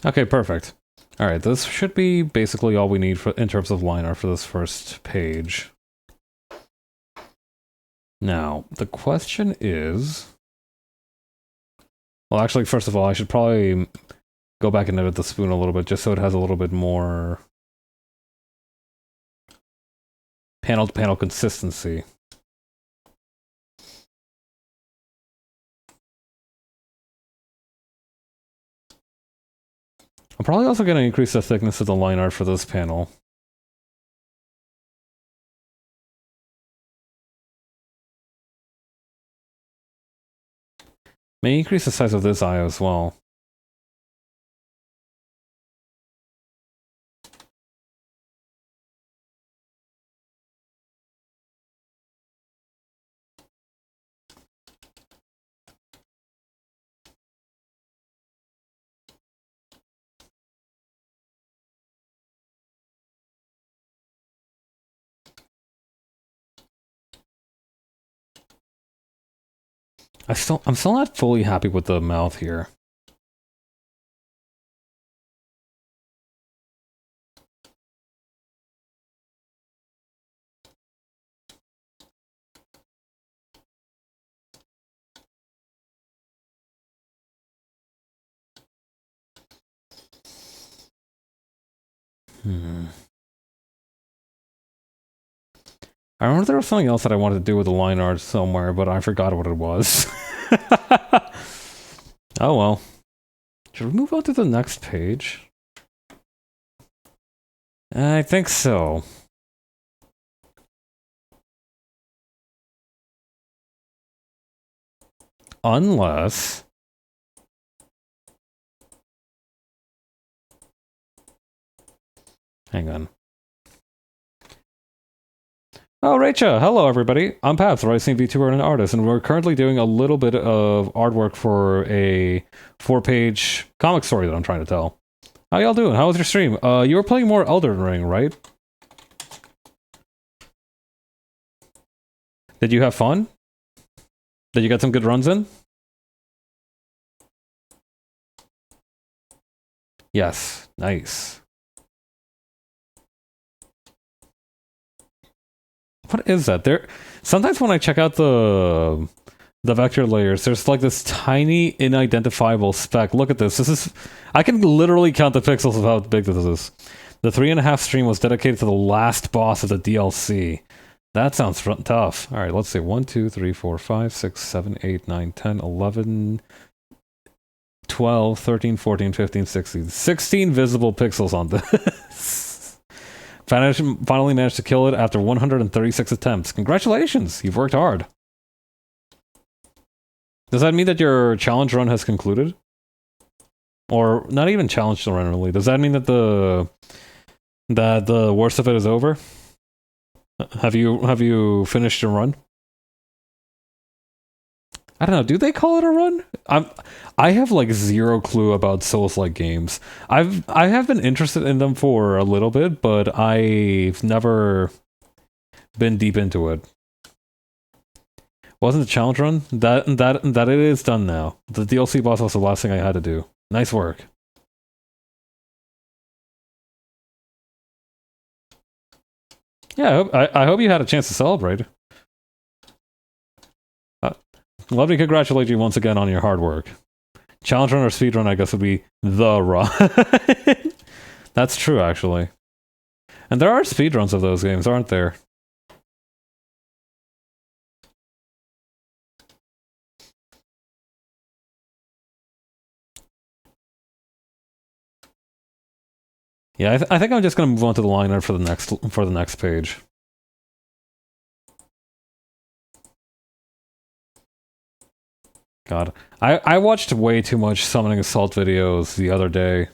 Okay, perfect. Alright, this should be basically all we need for, in terms of line art for this first page. Now, the question is... Well, actually, first of all, I should probably go back and edit the spoon a little bit, just so it has a little bit more panel-to-panel consistency. I'm probably also going to increase the thickness of the line art for this panel. May increase the size of this eye as well. I'm still not fully happy with the mouth here. I remember there was something else that I wanted to do with the line art somewhere, but I forgot what it was. Oh well. Should we move on to the next page? I think so. Unless... Hang on. Oh, Rachel! Hello, everybody. I'm Paps, a Rising VTuber and an artist, and we're currently doing a little bit of artwork for a 4-page comic story that I'm trying to tell. How y'all doing? How was your stream? You were playing more Elden Ring, right? Did you have fun? Did you get some good runs in? Yes. Nice. What is that? Sometimes when I check out the vector layers, there's like this tiny, unidentifiable speck. Look at this. I can literally count the pixels of how big this is. The 3.5 stream was dedicated to the last boss of the DLC. That sounds tough. All right, let's see. 1, 2, 3, 4, 5, 6, 7, 8, 9, 10, 11, 12, 13, 14, 15, 16. 16 visible pixels on this. Finally managed to kill it after 136 attempts. Congratulations! You've worked hard. Does that mean that your challenge run has concluded? Or not even challenge run, really. Does that mean that the worst of it is over? Have you finished your run? I don't know. Do they call it a run? I have like zero clue about Souls-like games. I have been interested in them for a little bit, but I've never been deep into it. Wasn't the challenge run? That it is done now. The DLC boss was the last thing I had to do. Nice work. Yeah, I hope you had a chance to celebrate. Let me congratulate you once again on your hard work. Challenge run or speed run, I guess, would be the run. That's true, actually. And there are speed runs of those games, aren't there? Yeah, I think I'm just gonna move on to the liner for the next page. God, I watched way too much Summoning Assault videos the other day.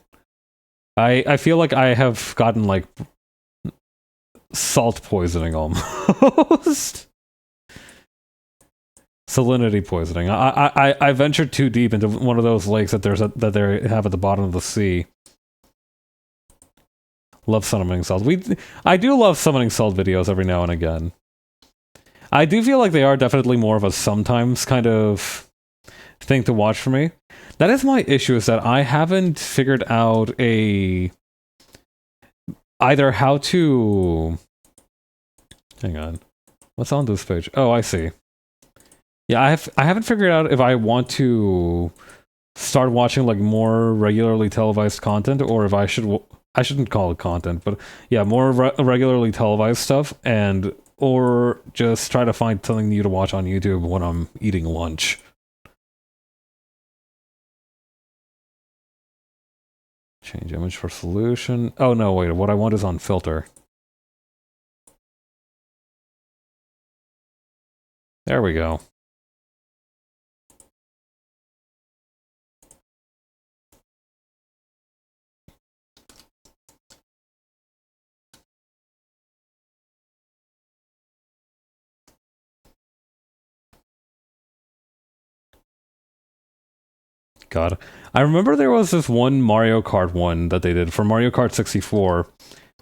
I feel like I have gotten like salt poisoning almost. Salinity poisoning. I ventured too deep into one of those lakes that they have at the bottom of the sea. Love Summoning Salt. I do love Summoning Salt videos every now and again. I do feel like they are definitely more of a sometimes kind of thing to watch for me. That is my issue, is that I haven't figured out either how to... Hang on. What's on this page? Oh, I see. Yeah, I haven't figured out if I want to start watching like more regularly televised content, or if I shouldn't call it content, but yeah, more regularly televised stuff, or just try to find something new to watch on YouTube when I'm eating lunch. Change image for solution. Oh no, wait, what I want is on filter. There we go. God. I remember there was this one Mario Kart one that they did for Mario Kart 64,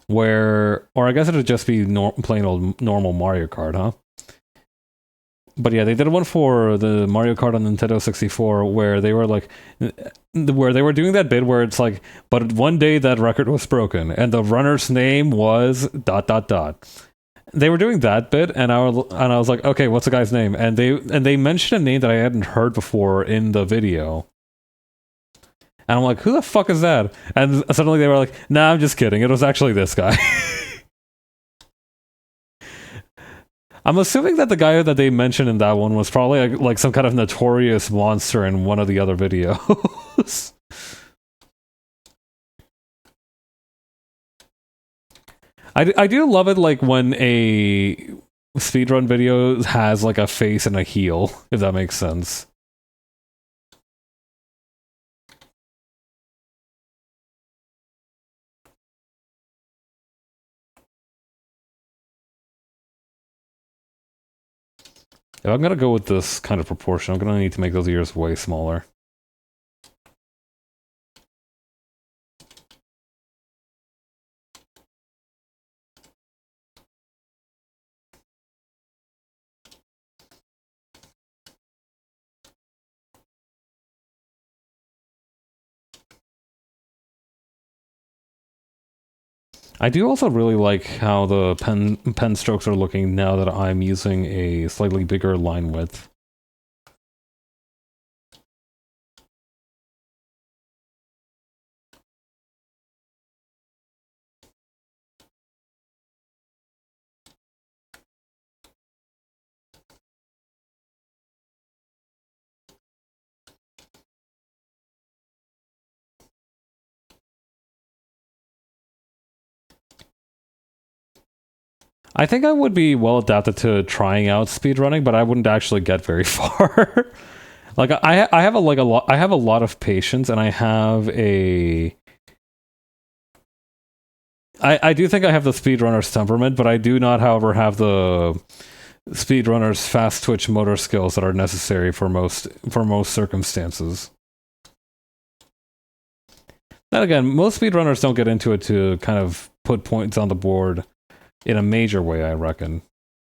or I guess it would just be plain old normal Mario Kart, huh? But yeah, they did one for the Mario Kart on Nintendo 64 where they were like, where they were doing that bit where it's like, but one day that record was broken and the runner's name was ... They were doing that bit, and I was like, okay, what's the guy's name? And they mentioned a name that I hadn't heard before in the video. And I'm like, who the fuck is that? And suddenly they were like, nah, I'm just kidding. It was actually this guy. I'm assuming that the guy that they mentioned in that one was probably like some kind of notorious monster in one of the other videos. I do love it like when a speedrun video has like a face and a heel, if that makes sense. If I'm gonna go with this kind of proportion, I'm gonna need to make those ears way smaller. I do also really like how the pen strokes are looking now that I'm using a slightly bigger line width. I think I would be well adapted to trying out speedrunning, but I wouldn't actually get very far. Like I have a lot of patience, and I have a I do think I have the speedrunner's temperament, but I do not, however, have the speedrunner's fast twitch motor skills that are necessary for most circumstances. Then again, most speedrunners don't get into it to kind of put points on the board in a major way, I reckon.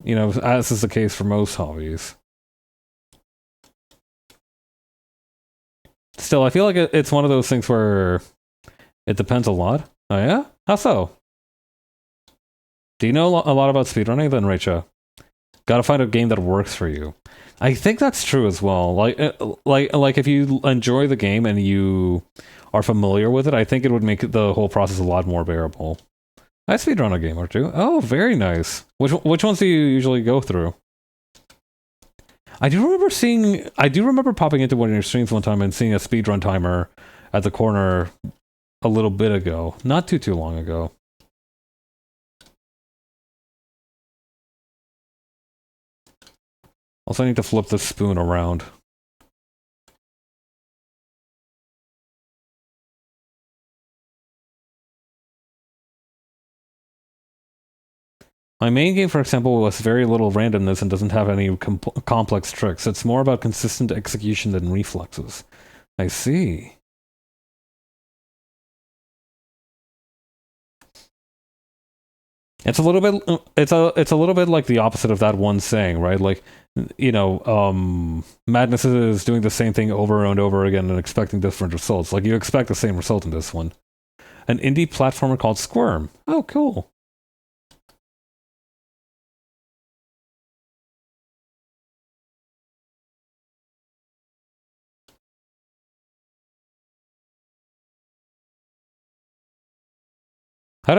You know, as is the case for most hobbies. Still, I feel like it's one of those things where it depends a lot. Oh yeah? How so? Do you know a lot about speedrunning then, Rachel? Gotta find a game that works for you. I think that's true as well. Like if you enjoy the game and you are familiar with it, I think it would make the whole process a lot more bearable. I speedrun a game or two. Oh, very nice. Which ones do you usually go through? I do remember popping into one of your streams one time and seeing a speedrun timer at the corner a little bit ago. Not too long ago. Also, I need to flip this spoon around. My main game, for example, was very little randomness and doesn't have any complex tricks. It's more about consistent execution than reflexes. I see. It's a little bit. It's a little bit like the opposite of that one saying, right? Like, you know, madness is doing the same thing over and over again and expecting different results. Like you expect the same result in this one. An indie platformer called Squirm. Oh, cool.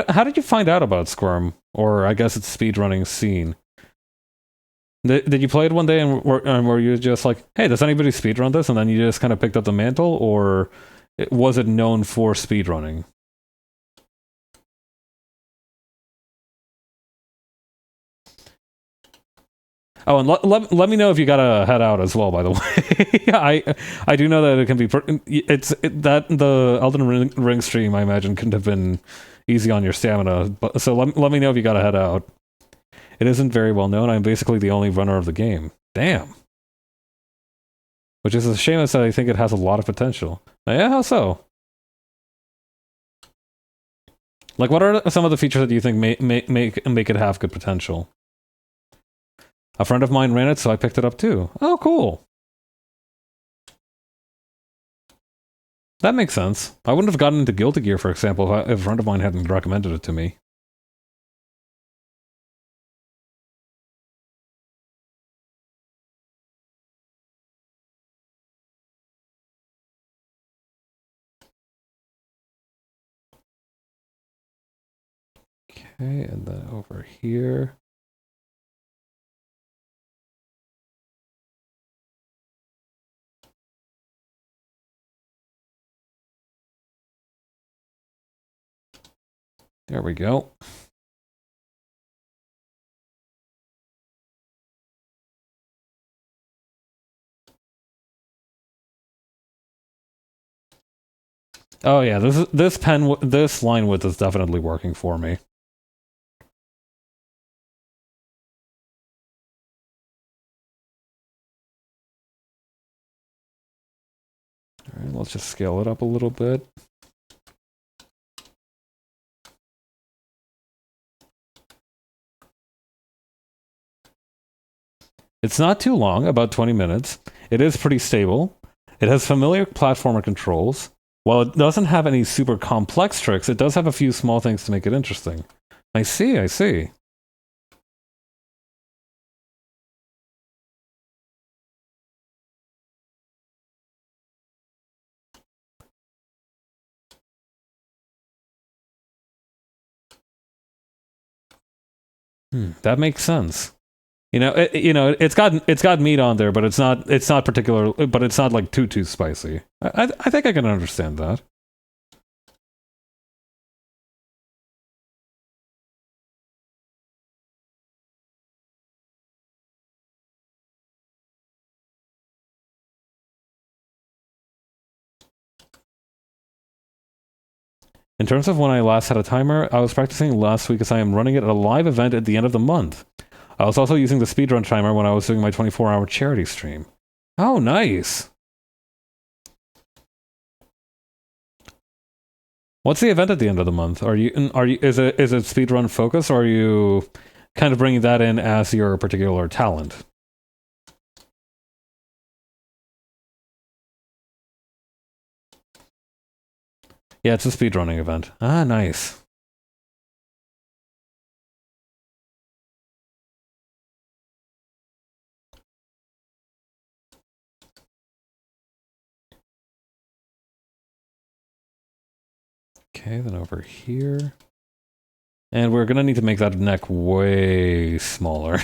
How did you find out about Squirm? Or I guess it's speedrunning scene. Did you play it one day and were you just like, hey, does anybody speedrun this? And then you just kind of picked up the mantle? Or was it known for speedrunning? Oh, and let me know if you gotta head out as well. By the way, I do know that it can be that the Elden Ring stream I imagine couldn't have been easy on your stamina. But so let me know if you gotta head out. It isn't very well known. I'm basically the only runner of the game. Damn. Which is a shame, as I think it has a lot of potential. Yeah, how so? Like, what are some of the features that you think make it have good potential? A friend of mine ran it, so I picked it up too. Oh, cool. That makes sense. I wouldn't have gotten into Guilty Gear, for example, if a friend of mine hadn't recommended it to me. Okay, and then over here. There we go. Oh yeah, this line width is definitely working for me. Alright, let's just scale it up a little bit. It's not too long, about 20 minutes. It is pretty stable. It has familiar platformer controls. While it doesn't have any super complex tricks, it does have a few small things to make it interesting. I see, I see. That makes sense. It's got meat on there, but it's not particular, but it's not like too spicy. I think I can understand that. In terms of when I last had a timer, I was practicing last week as I am running it at a live event at the end of the month. I was also using the speedrun timer when I was doing my 24-hour charity stream. Oh, nice. What's the event at the end of the month? Is it speedrun focus, or are you kind of bringing that in as your particular talent? Yeah, it's a speedrunning event. Ah, nice. Okay, then over here. And we're gonna need to make that neck way smaller.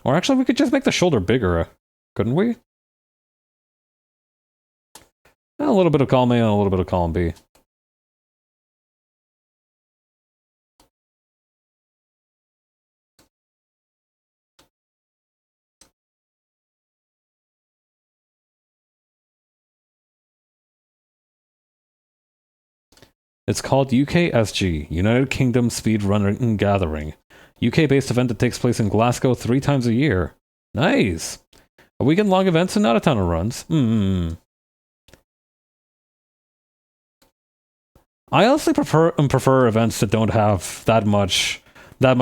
Or actually, we could just make the shoulder bigger, couldn't we? A little bit of column A and a little bit of column B. It's called UKSG, United Kingdom Speedrunning Gathering. UK-based event that takes place in Glasgow 3 times a year. Nice! A weekend-long event, so not a ton of runs. I honestly prefer events that don't have that much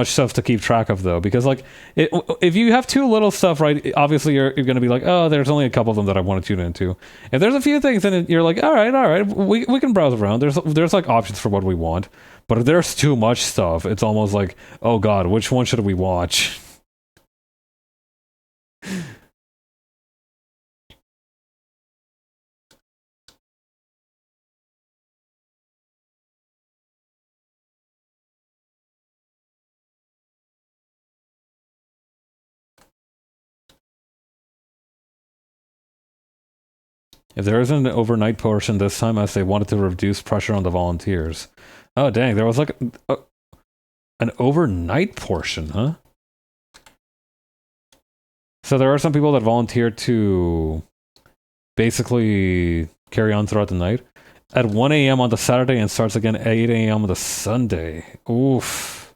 stuff to keep track of, though, because like if you have too little stuff, right, obviously you're going to be like, oh, there's only a couple of them that I want to tune into. If there's a few things, then you're like, all right, we can browse around. There's like options for what we want, but if there's too much stuff, it's almost like, oh god, which one should we watch? If there isn't an overnight portion this time, as they wanted to reduce pressure on the volunteers. Oh, dang, there was like an overnight portion, huh? So there are some people that volunteered to basically carry on throughout the night. At 1 a.m. on the Saturday and starts again at 8 a.m. on the Sunday. Oof.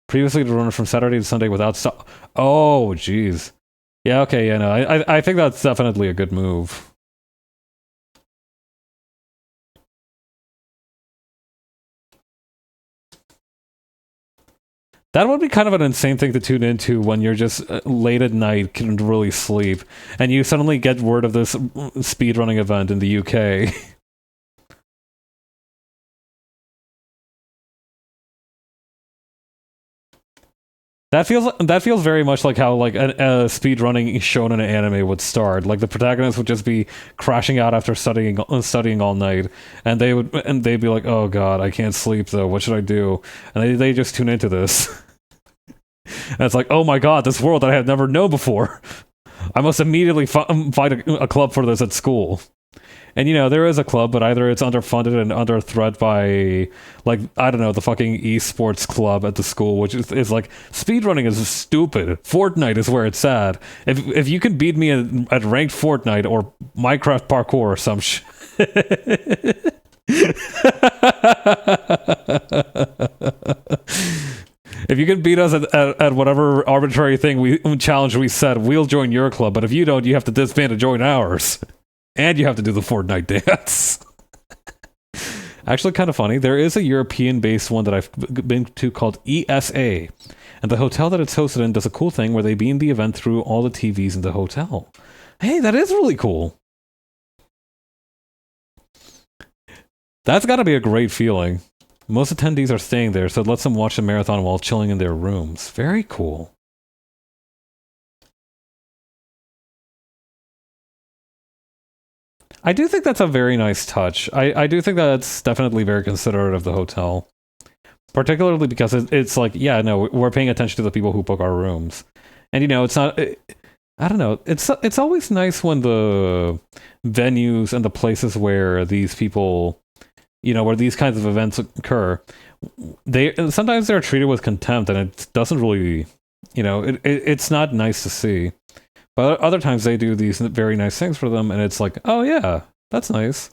Previously to run from Saturday to Sunday without stop. Oh, jeez. Yeah, okay, yeah, no, I think that's definitely a good move. That would be kind of an insane thing to tune into when you're just late at night, couldn't really sleep, and you suddenly get word of this speedrunning event in the UK. That feels very much like how like a speedrunning shown in an anime would start. Like the protagonist would just be crashing out after studying all night, and they'd be like, "Oh God, I can't sleep though. What should I do?" And they just tune into this, and it's like, "Oh my God, this world that I have never known before. I must immediately find a club for this at school." And there is a club, but either it's underfunded and under threat by, like, I don't know, the fucking esports club at the school, which is like, speedrunning is stupid. Fortnite is where it's at. If you can beat me at ranked Fortnite or Minecraft parkour or some shit. If you can beat us at whatever arbitrary thing challenge we set. We'll join your club, but if you don't, you have to disband to join ours, and you have to do the Fortnite dance. Actually, kind of funny. There is a European-based one that I've been to called ESA, and the hotel that it's hosted in does a cool thing where they beam the event through all the TVs in the hotel. Hey, that is really cool. That's got to be a great feeling. Most attendees are staying there, so it lets them watch the marathon while chilling in their rooms. Very cool. I do think that's a very nice touch. I do think that's definitely very considerate of the hotel. Particularly because it's like, yeah, no, we're paying attention to the people who book our rooms. And, you know, it's not... I don't know. It's always nice when the venues and the places where these people... You know, where these kinds of events occur, sometimes they're treated with contempt, and it doesn't really, you know, it's not nice to see. But other times they do these very nice things for them, and it's like, oh yeah, that's nice.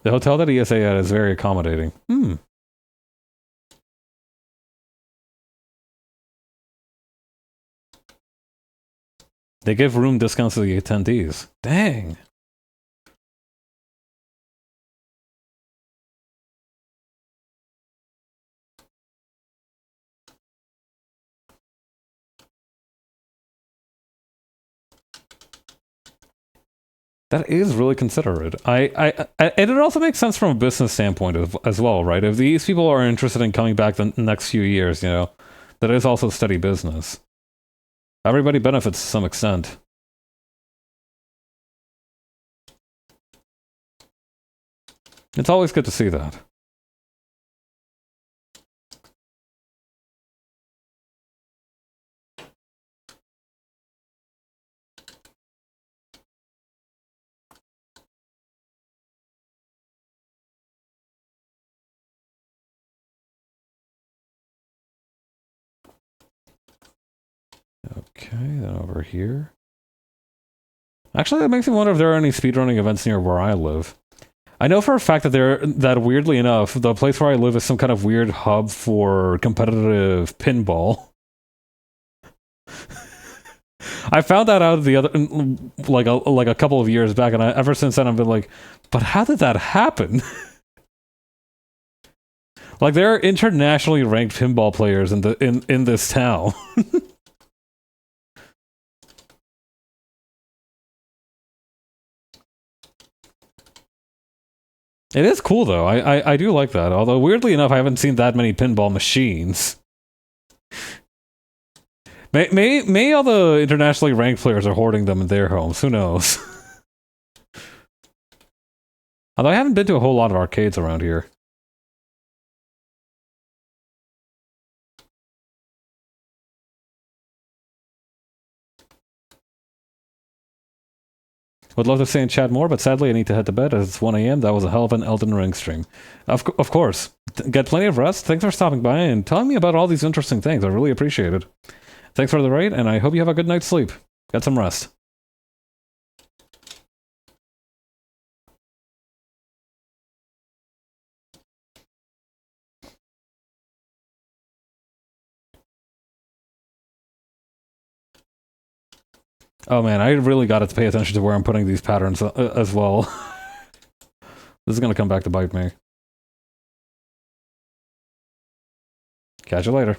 The hotel that ESA at is very accommodating. They give room discounts to the attendees. Dang. That is really considerate. And it also makes sense from a business standpoint as well, right? If these people are interested in coming back the next few years, you know, that is also steady business. Everybody benefits to some extent. It's always good to see that. Okay, then over here. Actually, that makes me wonder if there are any speedrunning events near where I live. I know for a fact that weirdly enough, the place where I live is some kind of weird hub for competitive pinball. I found that out the other like a couple of years back, and ever since then I've been like, but how did that happen? Like there are internationally ranked pinball players in this town. It is cool though. I do like that. Although weirdly enough, I haven't seen that many pinball machines. May all the internationally ranked players are hoarding them in their homes. Who knows? Although I haven't been to a whole lot of arcades around here. Would love to stay and chat more, but sadly I need to head to bed as it's 1 a.m. That was a hell of an Elden Ring stream. Of course. Get plenty of rest. Thanks for stopping by and telling me about all these interesting things. I really appreciate it. Thanks for the raid, and I hope you have a good night's sleep. Get some rest. Oh man, I really got to pay attention to where I'm putting these patterns as well. This is going to come back to bite me. Catch you later.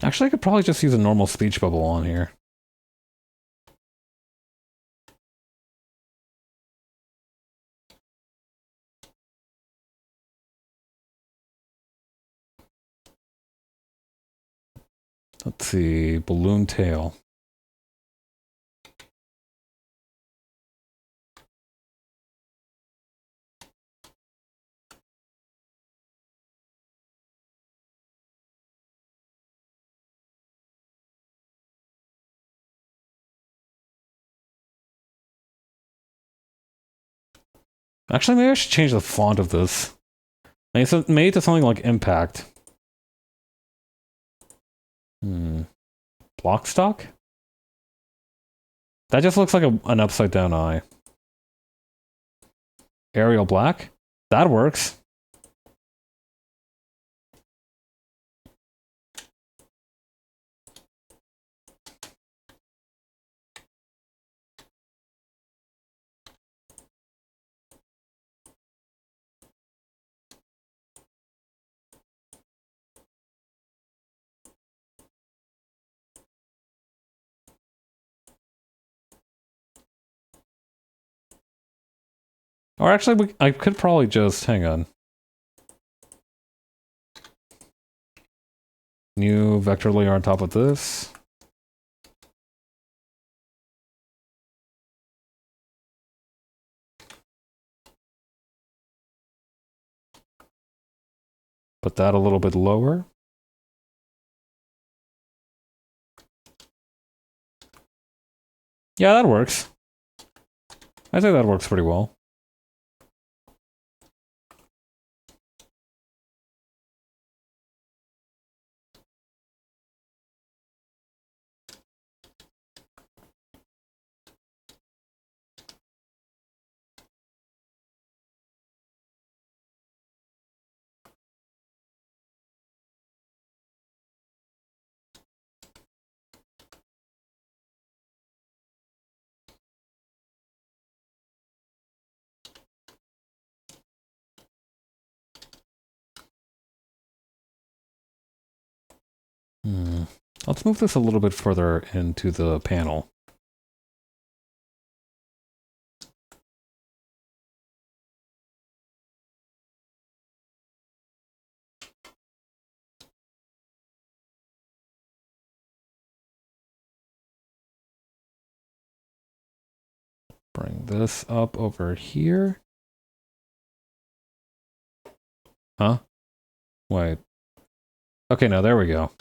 Actually, I could probably just use a normal speech bubble on here. Let's see, balloon tail. Actually, maybe I should change the font of this. Maybe it to something like Impact. Block stock? That just looks like an upside down eye. Arial black? That works. Or actually, I could probably just... Hang on. New vector layer on top of this. Put that a little bit lower. Yeah, that works. I think that works pretty well. Let's move this a little bit further into the panel. Bring this up over here. Huh? Wait. Okay, now there we go.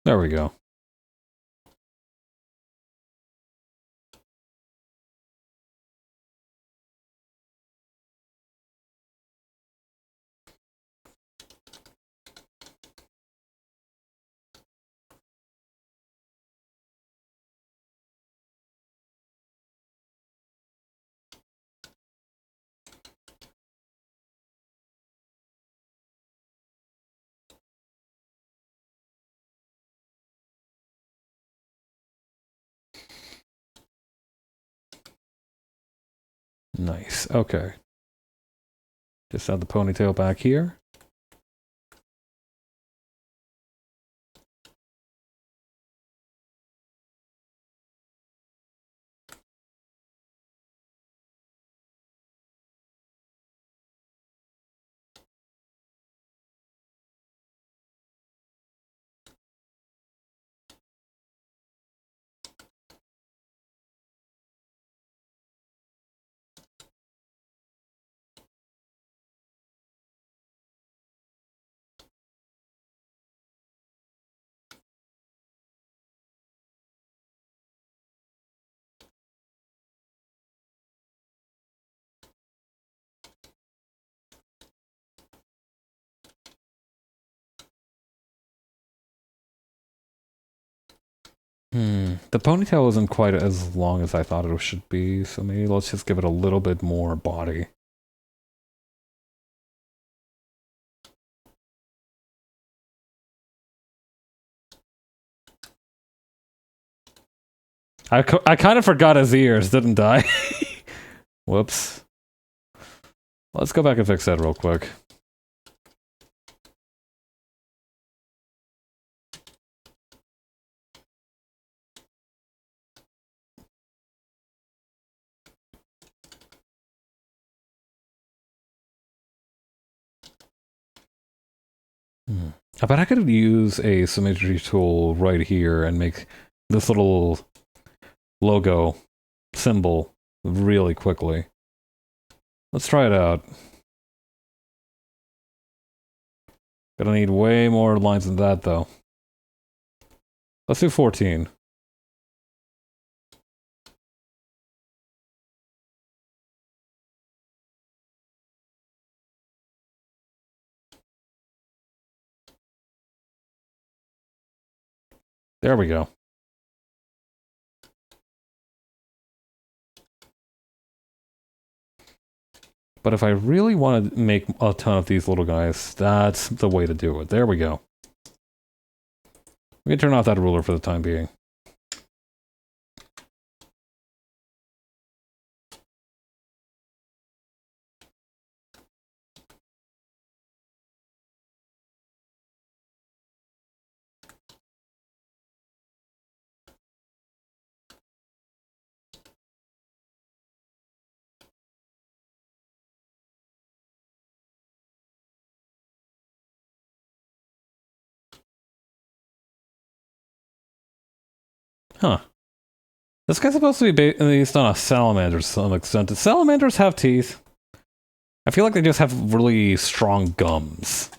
There we go. Nice. Okay. Just add the ponytail back here. The ponytail isn't quite as long as I thought it should be, so maybe let's just give it a little bit more body. I kind of forgot his ears, didn't I? Whoops. Let's go back and fix that real quick. I bet I could use a symmetry tool right here and make this little logo symbol really quickly. Let's try it out. Gonna need way more lines than that, though. Let's do 14. There we go. But if I really want to make a ton of these little guys, that's the way to do it. There we go. We can turn off that ruler for the time being. Huh. This guy's supposed to be based on a salamander to some extent. Do salamanders have teeth? I feel like they just have really strong gums.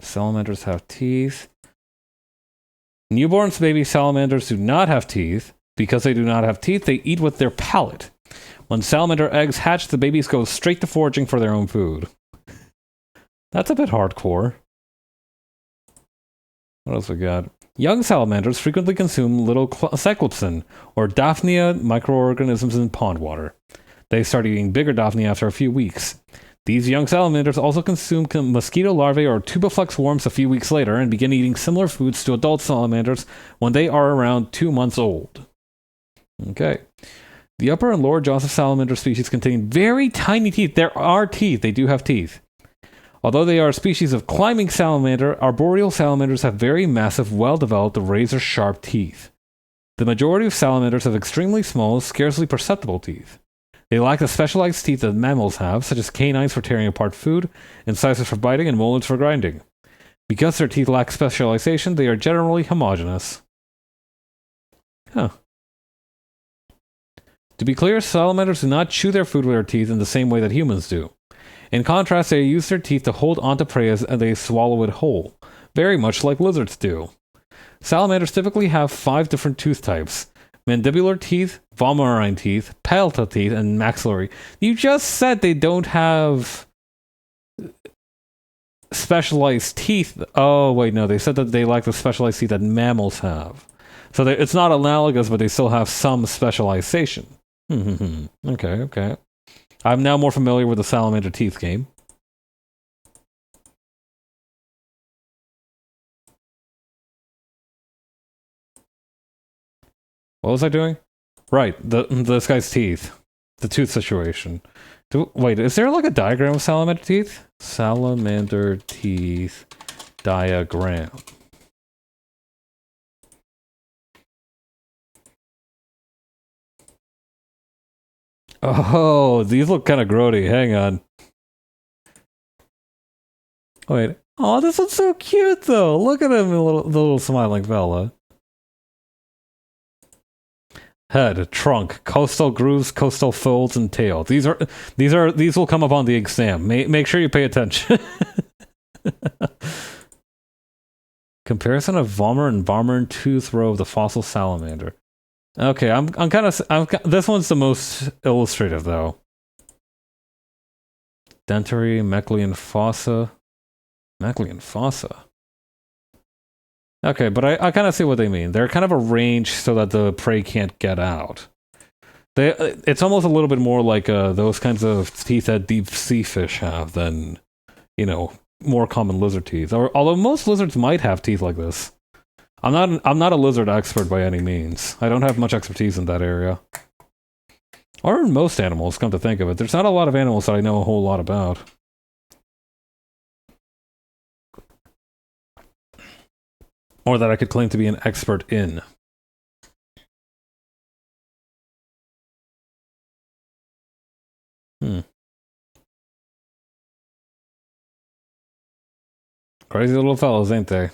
Salamanders have teeth. Newborn baby salamanders do not have teeth. Because they do not have teeth, they eat with their palate. When salamander eggs hatch, the babies go straight to foraging for their own food. That's a bit hardcore. What else we got? Young salamanders frequently consume little cyclopsin, or Daphnia microorganisms in pond water. They start eating bigger Daphnia after a few weeks. These young salamanders also consume mosquito larvae or tubiflex worms a few weeks later and begin eating similar foods to adult salamanders when they are around 2 months old. Okay. The upper and lower jaws of salamander species contain very tiny teeth. There are teeth. They do have teeth. Although they are a species of climbing salamander, arboreal salamanders have very massive, well-developed, razor-sharp teeth. The majority of salamanders have extremely small, scarcely perceptible teeth. They lack the specialized teeth that mammals have, such as canines for tearing apart food, incisors for biting, and molars for grinding. Because their teeth lack specialization, they are generally homogeneous. Huh. To be clear, salamanders do not chew their food with their teeth in the same way that humans do. In contrast, they use their teeth to hold onto prey as they swallow it whole, very much like lizards do. Salamanders typically have 5 different tooth types: mandibular teeth, vomerine teeth, palatal teeth, and maxillary. You just said they don't have specialized teeth. Oh, wait, no, they said that they lack the specialized teeth that mammals have. So it's not analogous, but they still have some specialization. Okay. I'm now more familiar with the salamander teeth game. What was I doing? Right, this guy's teeth. The tooth situation. Wait, is there like a diagram of salamander teeth? Salamander teeth diagram. Oh, these look kind of grody. Hang on. Wait. Oh, this one's so cute, though. Look at him, the little smiling fella. Head, trunk, coastal grooves, coastal folds, and tail. These will come up on the exam. Make sure you pay attention. Comparison of vomer and vomer tooth row of the fossil salamander. Okay, this one's the most illustrative, though. Dentary, Meclian fossa. Meclian fossa. Okay, but I kind of see what they mean. They're kind of arranged so that the prey can't get out. It's almost a little bit more like those kinds of teeth that deep sea fish have than, more common lizard teeth. Although most lizards might have teeth like this. I'm not a lizard expert by any means. I don't have much expertise in that area. Or in most animals, come to think of it. There's not a lot of animals that I know a whole lot about. Or that I could claim to be an expert in. Crazy little fellows, ain't they?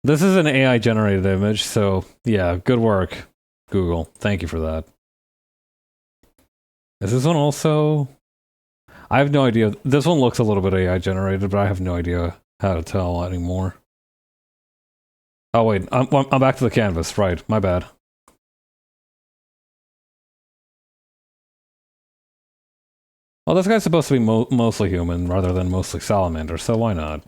This is an AI-generated image, so yeah, good work, Google. Thank you for that. Is this one also... I have no idea. This one looks a little bit AI-generated, but I have no idea how to tell anymore. Oh wait, I'm back to the canvas. Right, my bad. Well, this guy's supposed to be mostly human rather than mostly salamander, so why not?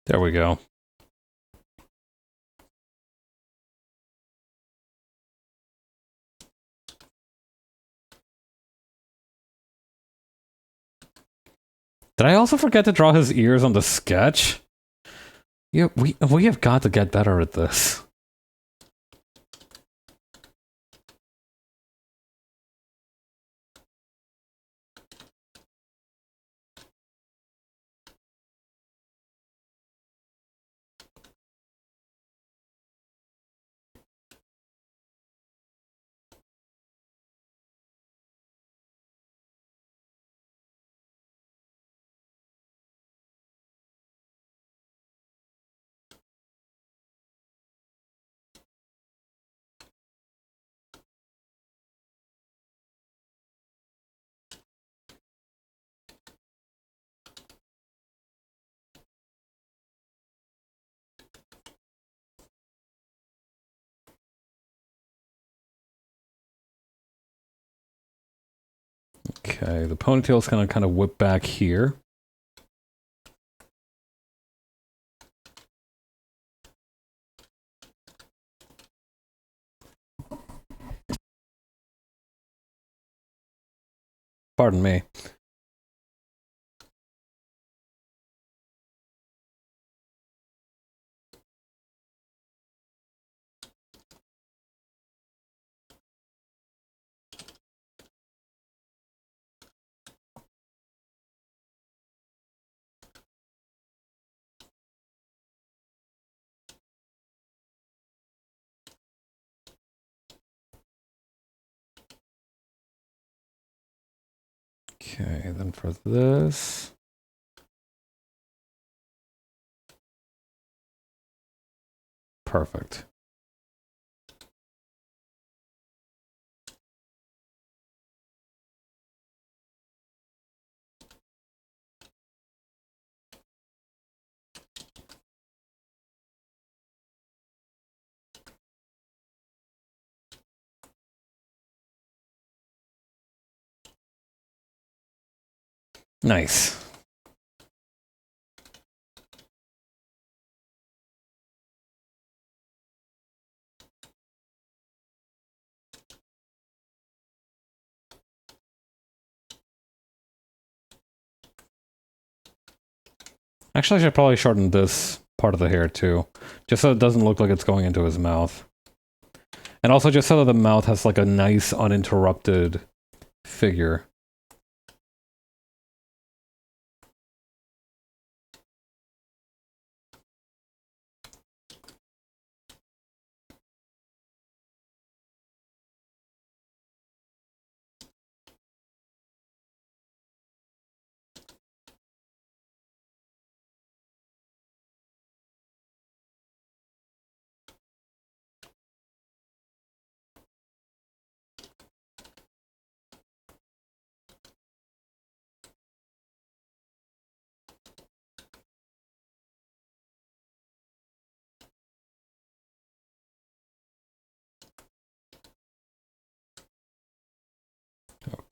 There we go. Did I also forget to draw his ears on the sketch? Yeah, we have got to get better at this. Okay, the ponytail's gonna kind of whip back here. Pardon me. Okay, then for this... Perfect. Nice. Actually, I should probably shorten this part of the hair too, just so it doesn't look like it's going into his mouth. And also just so that the mouth has like a nice uninterrupted figure.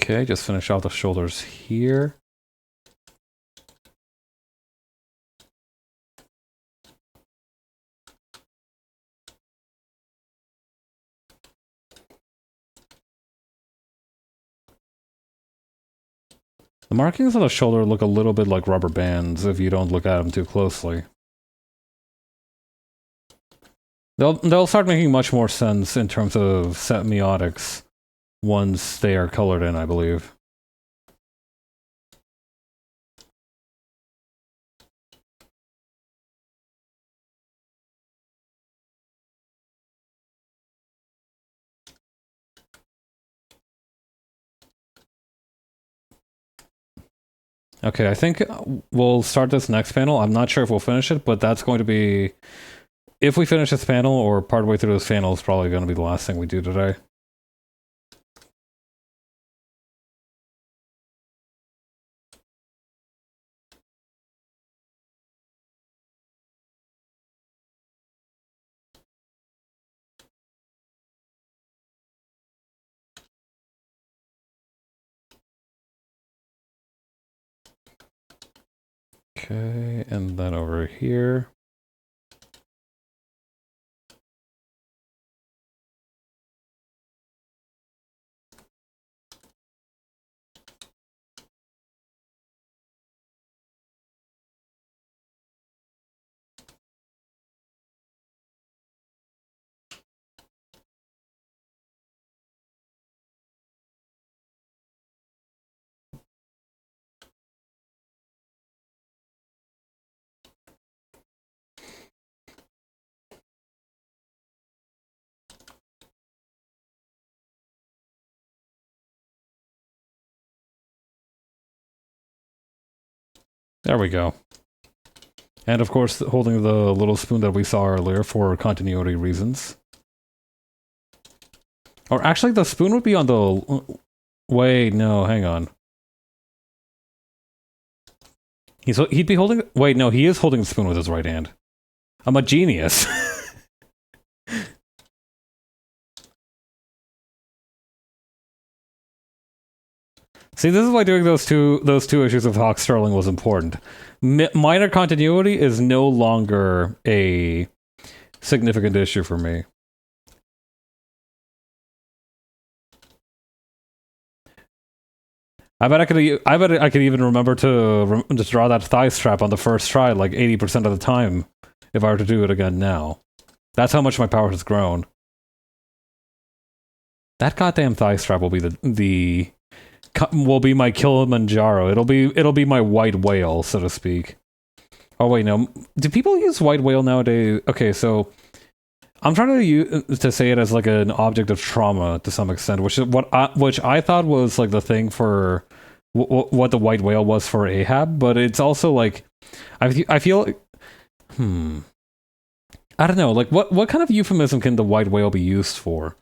Okay, just finish off the shoulders here. The markings on the shoulder look a little bit like rubber bands if you don't look at them too closely. They'll start making much more sense in terms of semiotics once they are colored in, I believe. Okay, I think we'll start this next panel. I'm not sure if we'll finish it, but that's going to be... If we finish this panel, or partway through this panel, it's probably going to be the last thing we do today. Okay, and then over here. There we go. And of course, holding the little spoon that we saw earlier for continuity reasons. Or actually, the spoon would be on the... Wait, no, hang on. He'd be holding... Wait, no, he is holding the spoon with his right hand. I'm a genius. See, this is why doing those two issues of Hawk Sterling was important. Minor continuity is no longer a significant issue for me. I bet I could even remember to just draw that thigh strap on the first try like 80% of the time if I were to do it again now. That's how much my power has grown. That goddamn thigh strap will be will be my Kilimanjaro. It'll be my white whale, so to speak. Oh wait, no. Do people use white whale nowadays? Okay, so I'm trying to say it as like an object of trauma to some extent, which is which I thought was like the thing for what the white whale was for Ahab, but it's also like I feel like, I don't know, like what kind of euphemism can the white whale be used for?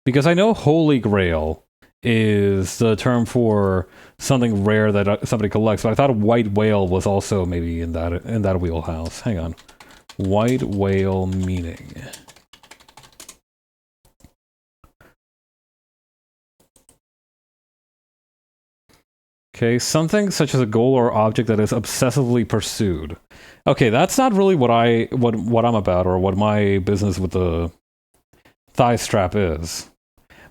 Because I know Holy Grail is the term for something rare that somebody collects, but I thought a white whale was also maybe in that wheelhouse. Hang on. White whale meaning. Okay, something such as a goal or object that is obsessively pursued. Okay, that's not really what I'm about, or what my business with the thigh strap is.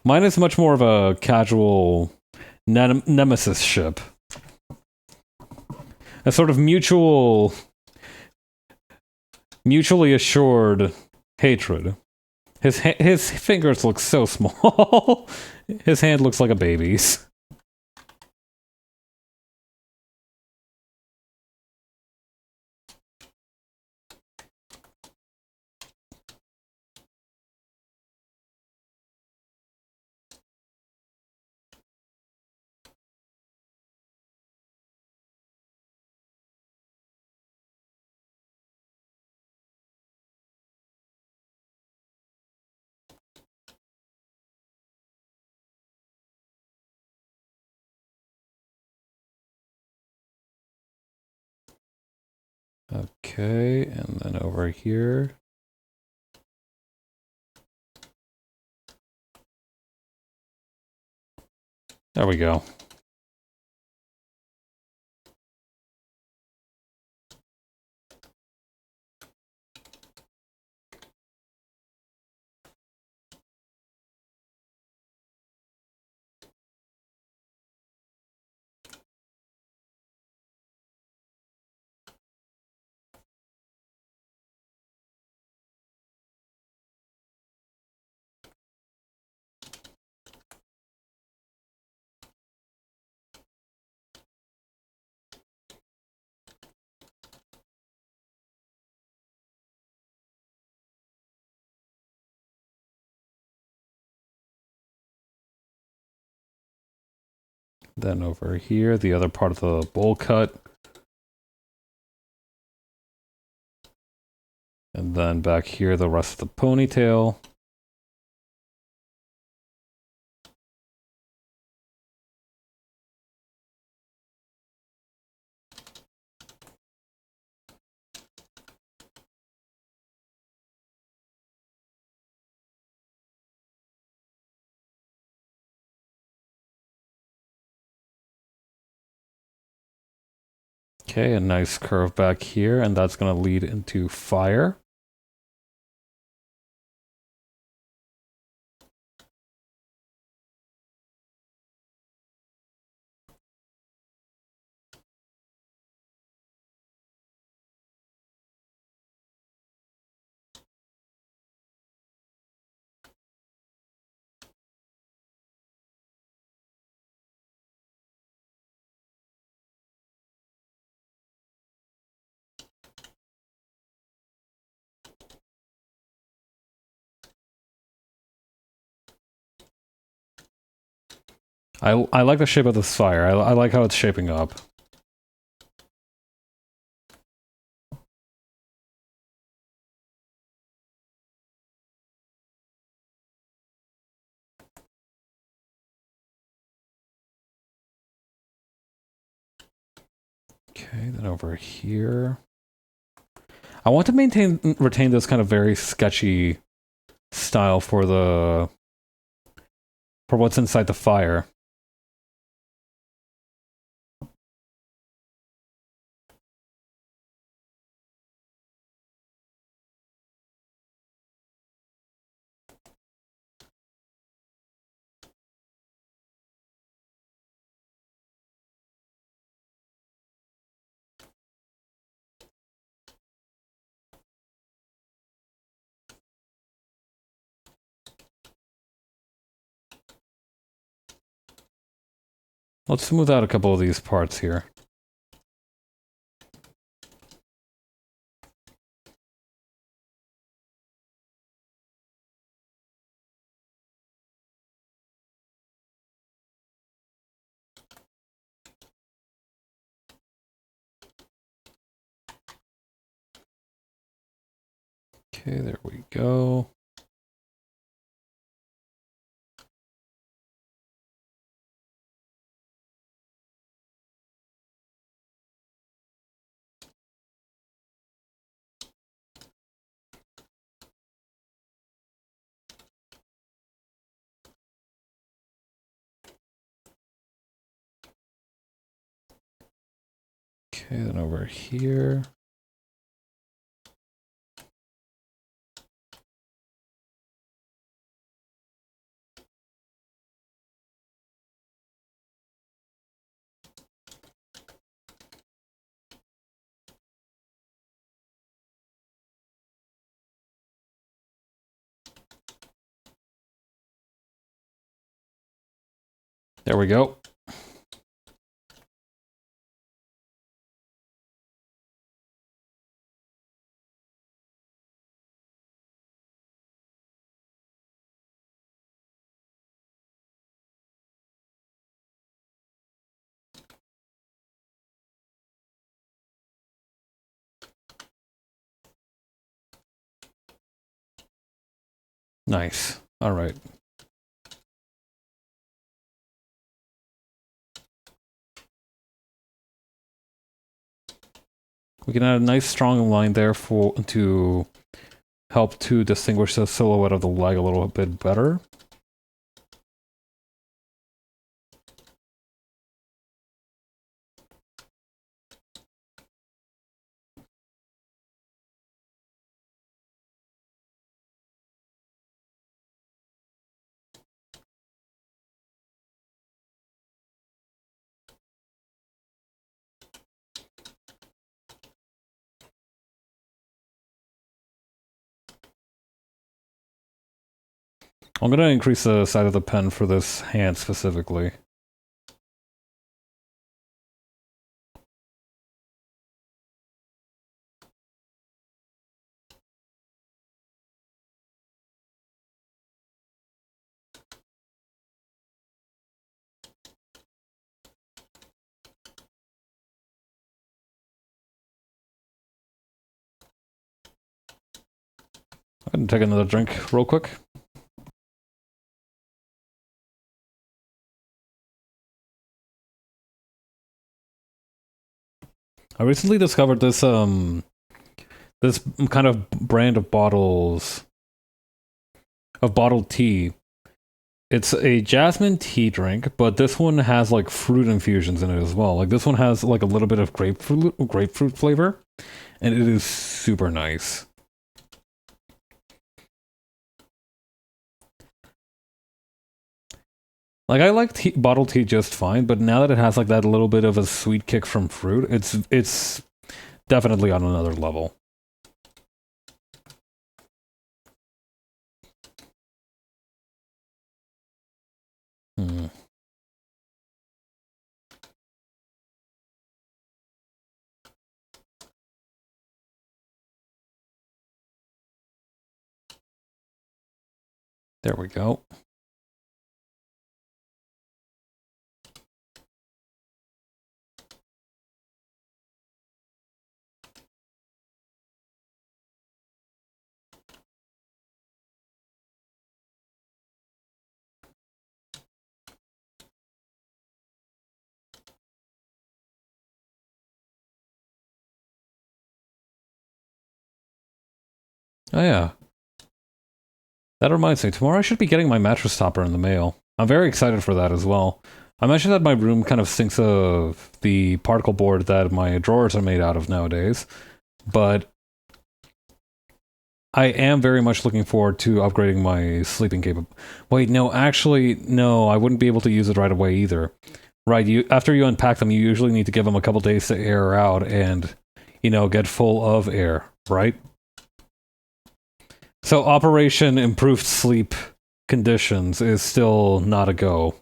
Mine is much more of a casual nemesis ship. A sort of mutually assured hatred. His fingers look so small. His hand looks like a baby's. Okay, and then over here. There we go. Then over here, the other part of the bowl cut. And then back here, the rest of the ponytail. Okay, a nice curve back here, and that's going to lead into fire. I like the shape of this fire. I like how it's shaping up. Okay, then over here. I want to retain this kind of very sketchy style for what's inside the fire. Let's smooth out a couple of these parts here. Okay, there we go. Okay, then over here. There we go. Nice. All right. We can add a nice strong line there to help to distinguish the silhouette of the leg a little bit better. I'm going to increase the side of the pen for this hand specifically. I'm gonna take another drink real quick. I recently discovered this this kind of brand of bottles of bottled tea. It's a jasmine tea drink, but this one has like fruit infusions in it as well. Like this one has like a little bit of grapefruit flavor, and it is super nice. Like I like bottled tea just fine, but now that it has like that little bit of a sweet kick from fruit, it's definitely on another level. Hmm. There we go. Oh yeah. That reminds me, tomorrow I should be getting my mattress topper in the mail. I'm very excited for that as well. I mentioned that my room kind of stinks of the particle board that my drawers are made out of nowadays, but I am very much looking forward to upgrading my sleeping capability. Wait, no, actually, no, I wouldn't be able to use it right away either. Right, after you unpack them, you usually need to give them a couple days to air out and, get full of air, right? So Operation Improved Sleep Conditions is still not a go.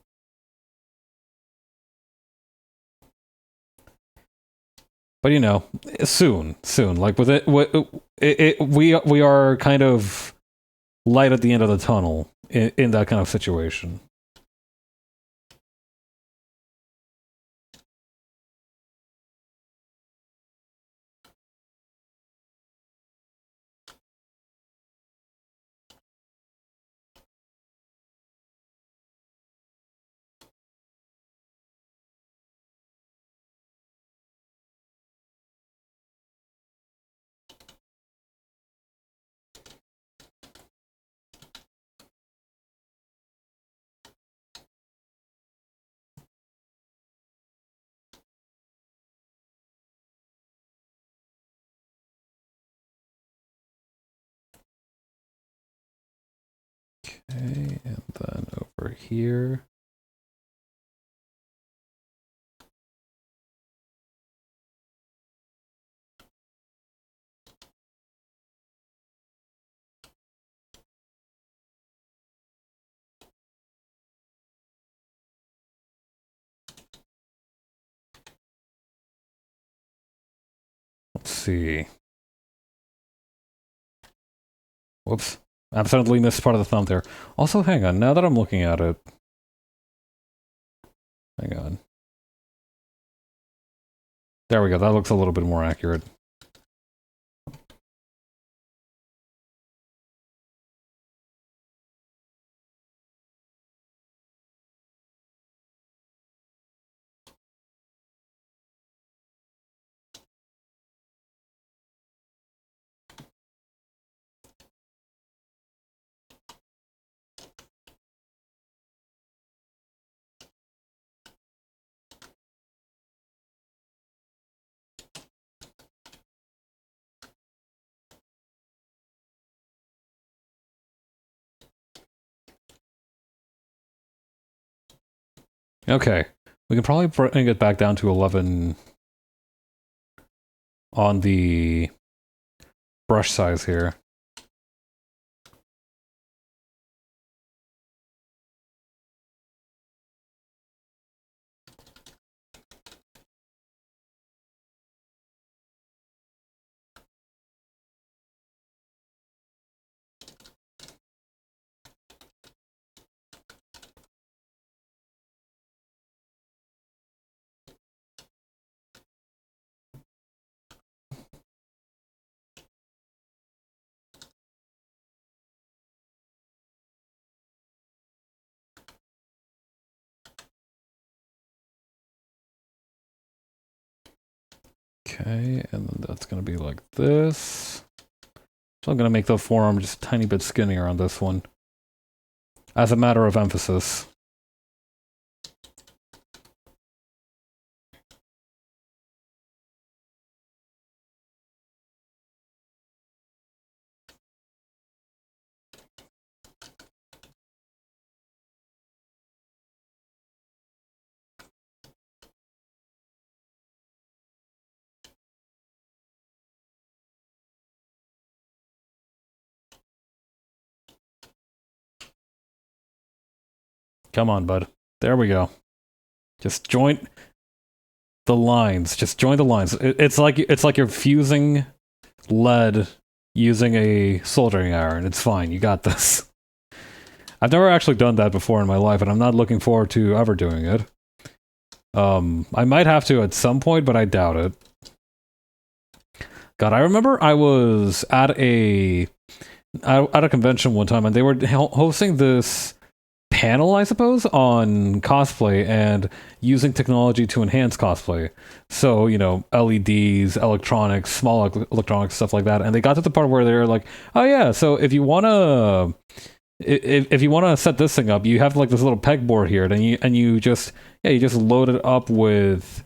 But soon. Like with we are kind of light at the end of the tunnel in that kind of situation. Okay, and then over here. Let's see. Whoops. Accidentally missed part of the thumb there. Also, hang on. Now that I'm looking at it. Hang on. There we go. That looks a little bit more accurate. Okay. We can probably bring it back down to 11 on the brush size here. Okay, and then that's going to be like this. So I'm going to make the forearm just a tiny bit skinnier on this one, as a matter of emphasis. Come on, bud. There we go. Just joint the lines. Just join the lines. It's like you're fusing lead using a soldering iron. It's fine. You got this. I've never actually done that before in my life, and I'm not looking forward to ever doing it. I might have to at some point, but I doubt it. God, I remember I was at a convention one time, and they were hosting this panel, I suppose, on cosplay and using technology to enhance cosplay. So, you know, LEDs, electronics, small electronics, stuff like that. And they got to the part where they're like, oh yeah, so if you wanna set this thing up, you have like this little pegboard here, and you just load it up with,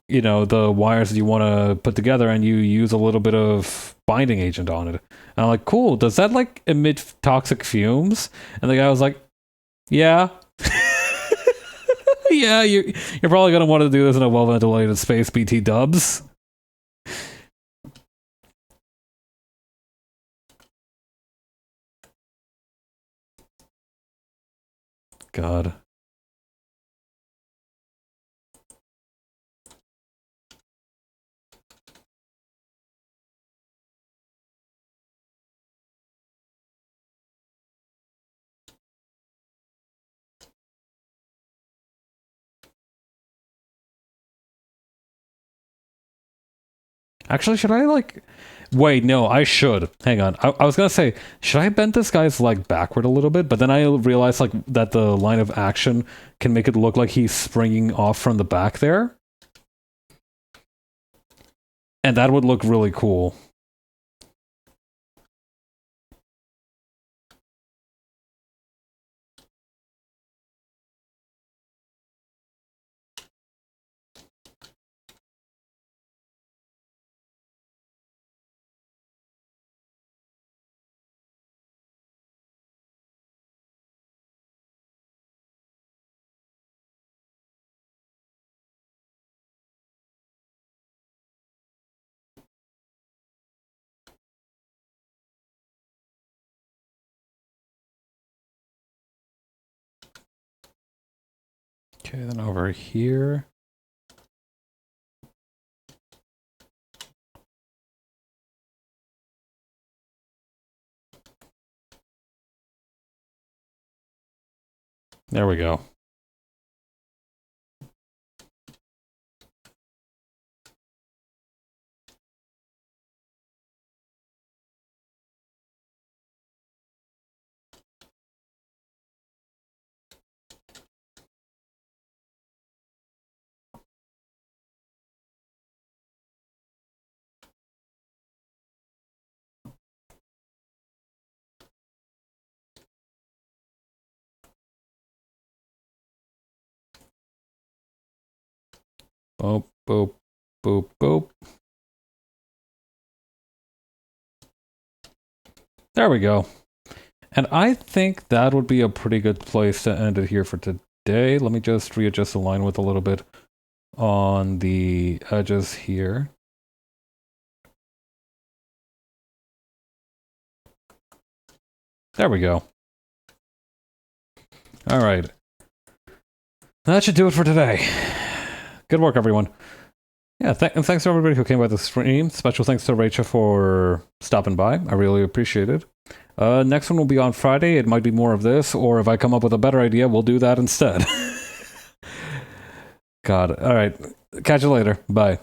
you know, the wires that you want to put together, and you use a little bit of binding agent on it. And I'm like, cool, does that like emit toxic fumes? And the guy was like, yeah. Yeah, you're probably going to want to do this in a well-ventilated space, BT dubs. God. Actually, should I, like... Wait, no, I should. Hang on. I was gonna say, should I bend this guy's leg backward a little bit? But then I realized, like, that the line of action can make it look like he's springing off from the back there. And that would look really cool. Okay, then over here. There we go. Boop, boop, boop, boop. There we go. And I think that would be a pretty good place to end it here for today. Let me just readjust the line width a little bit on the edges here. There we go. All right. That should do it for today. Good work, everyone. Yeah, and thanks to everybody who came by the stream. Special thanks to Rachel for stopping by. I really appreciate it. Next one will be on Friday. It might be more of this, or if I come up with a better idea, we'll do that instead. God. All right. Catch you later. Bye.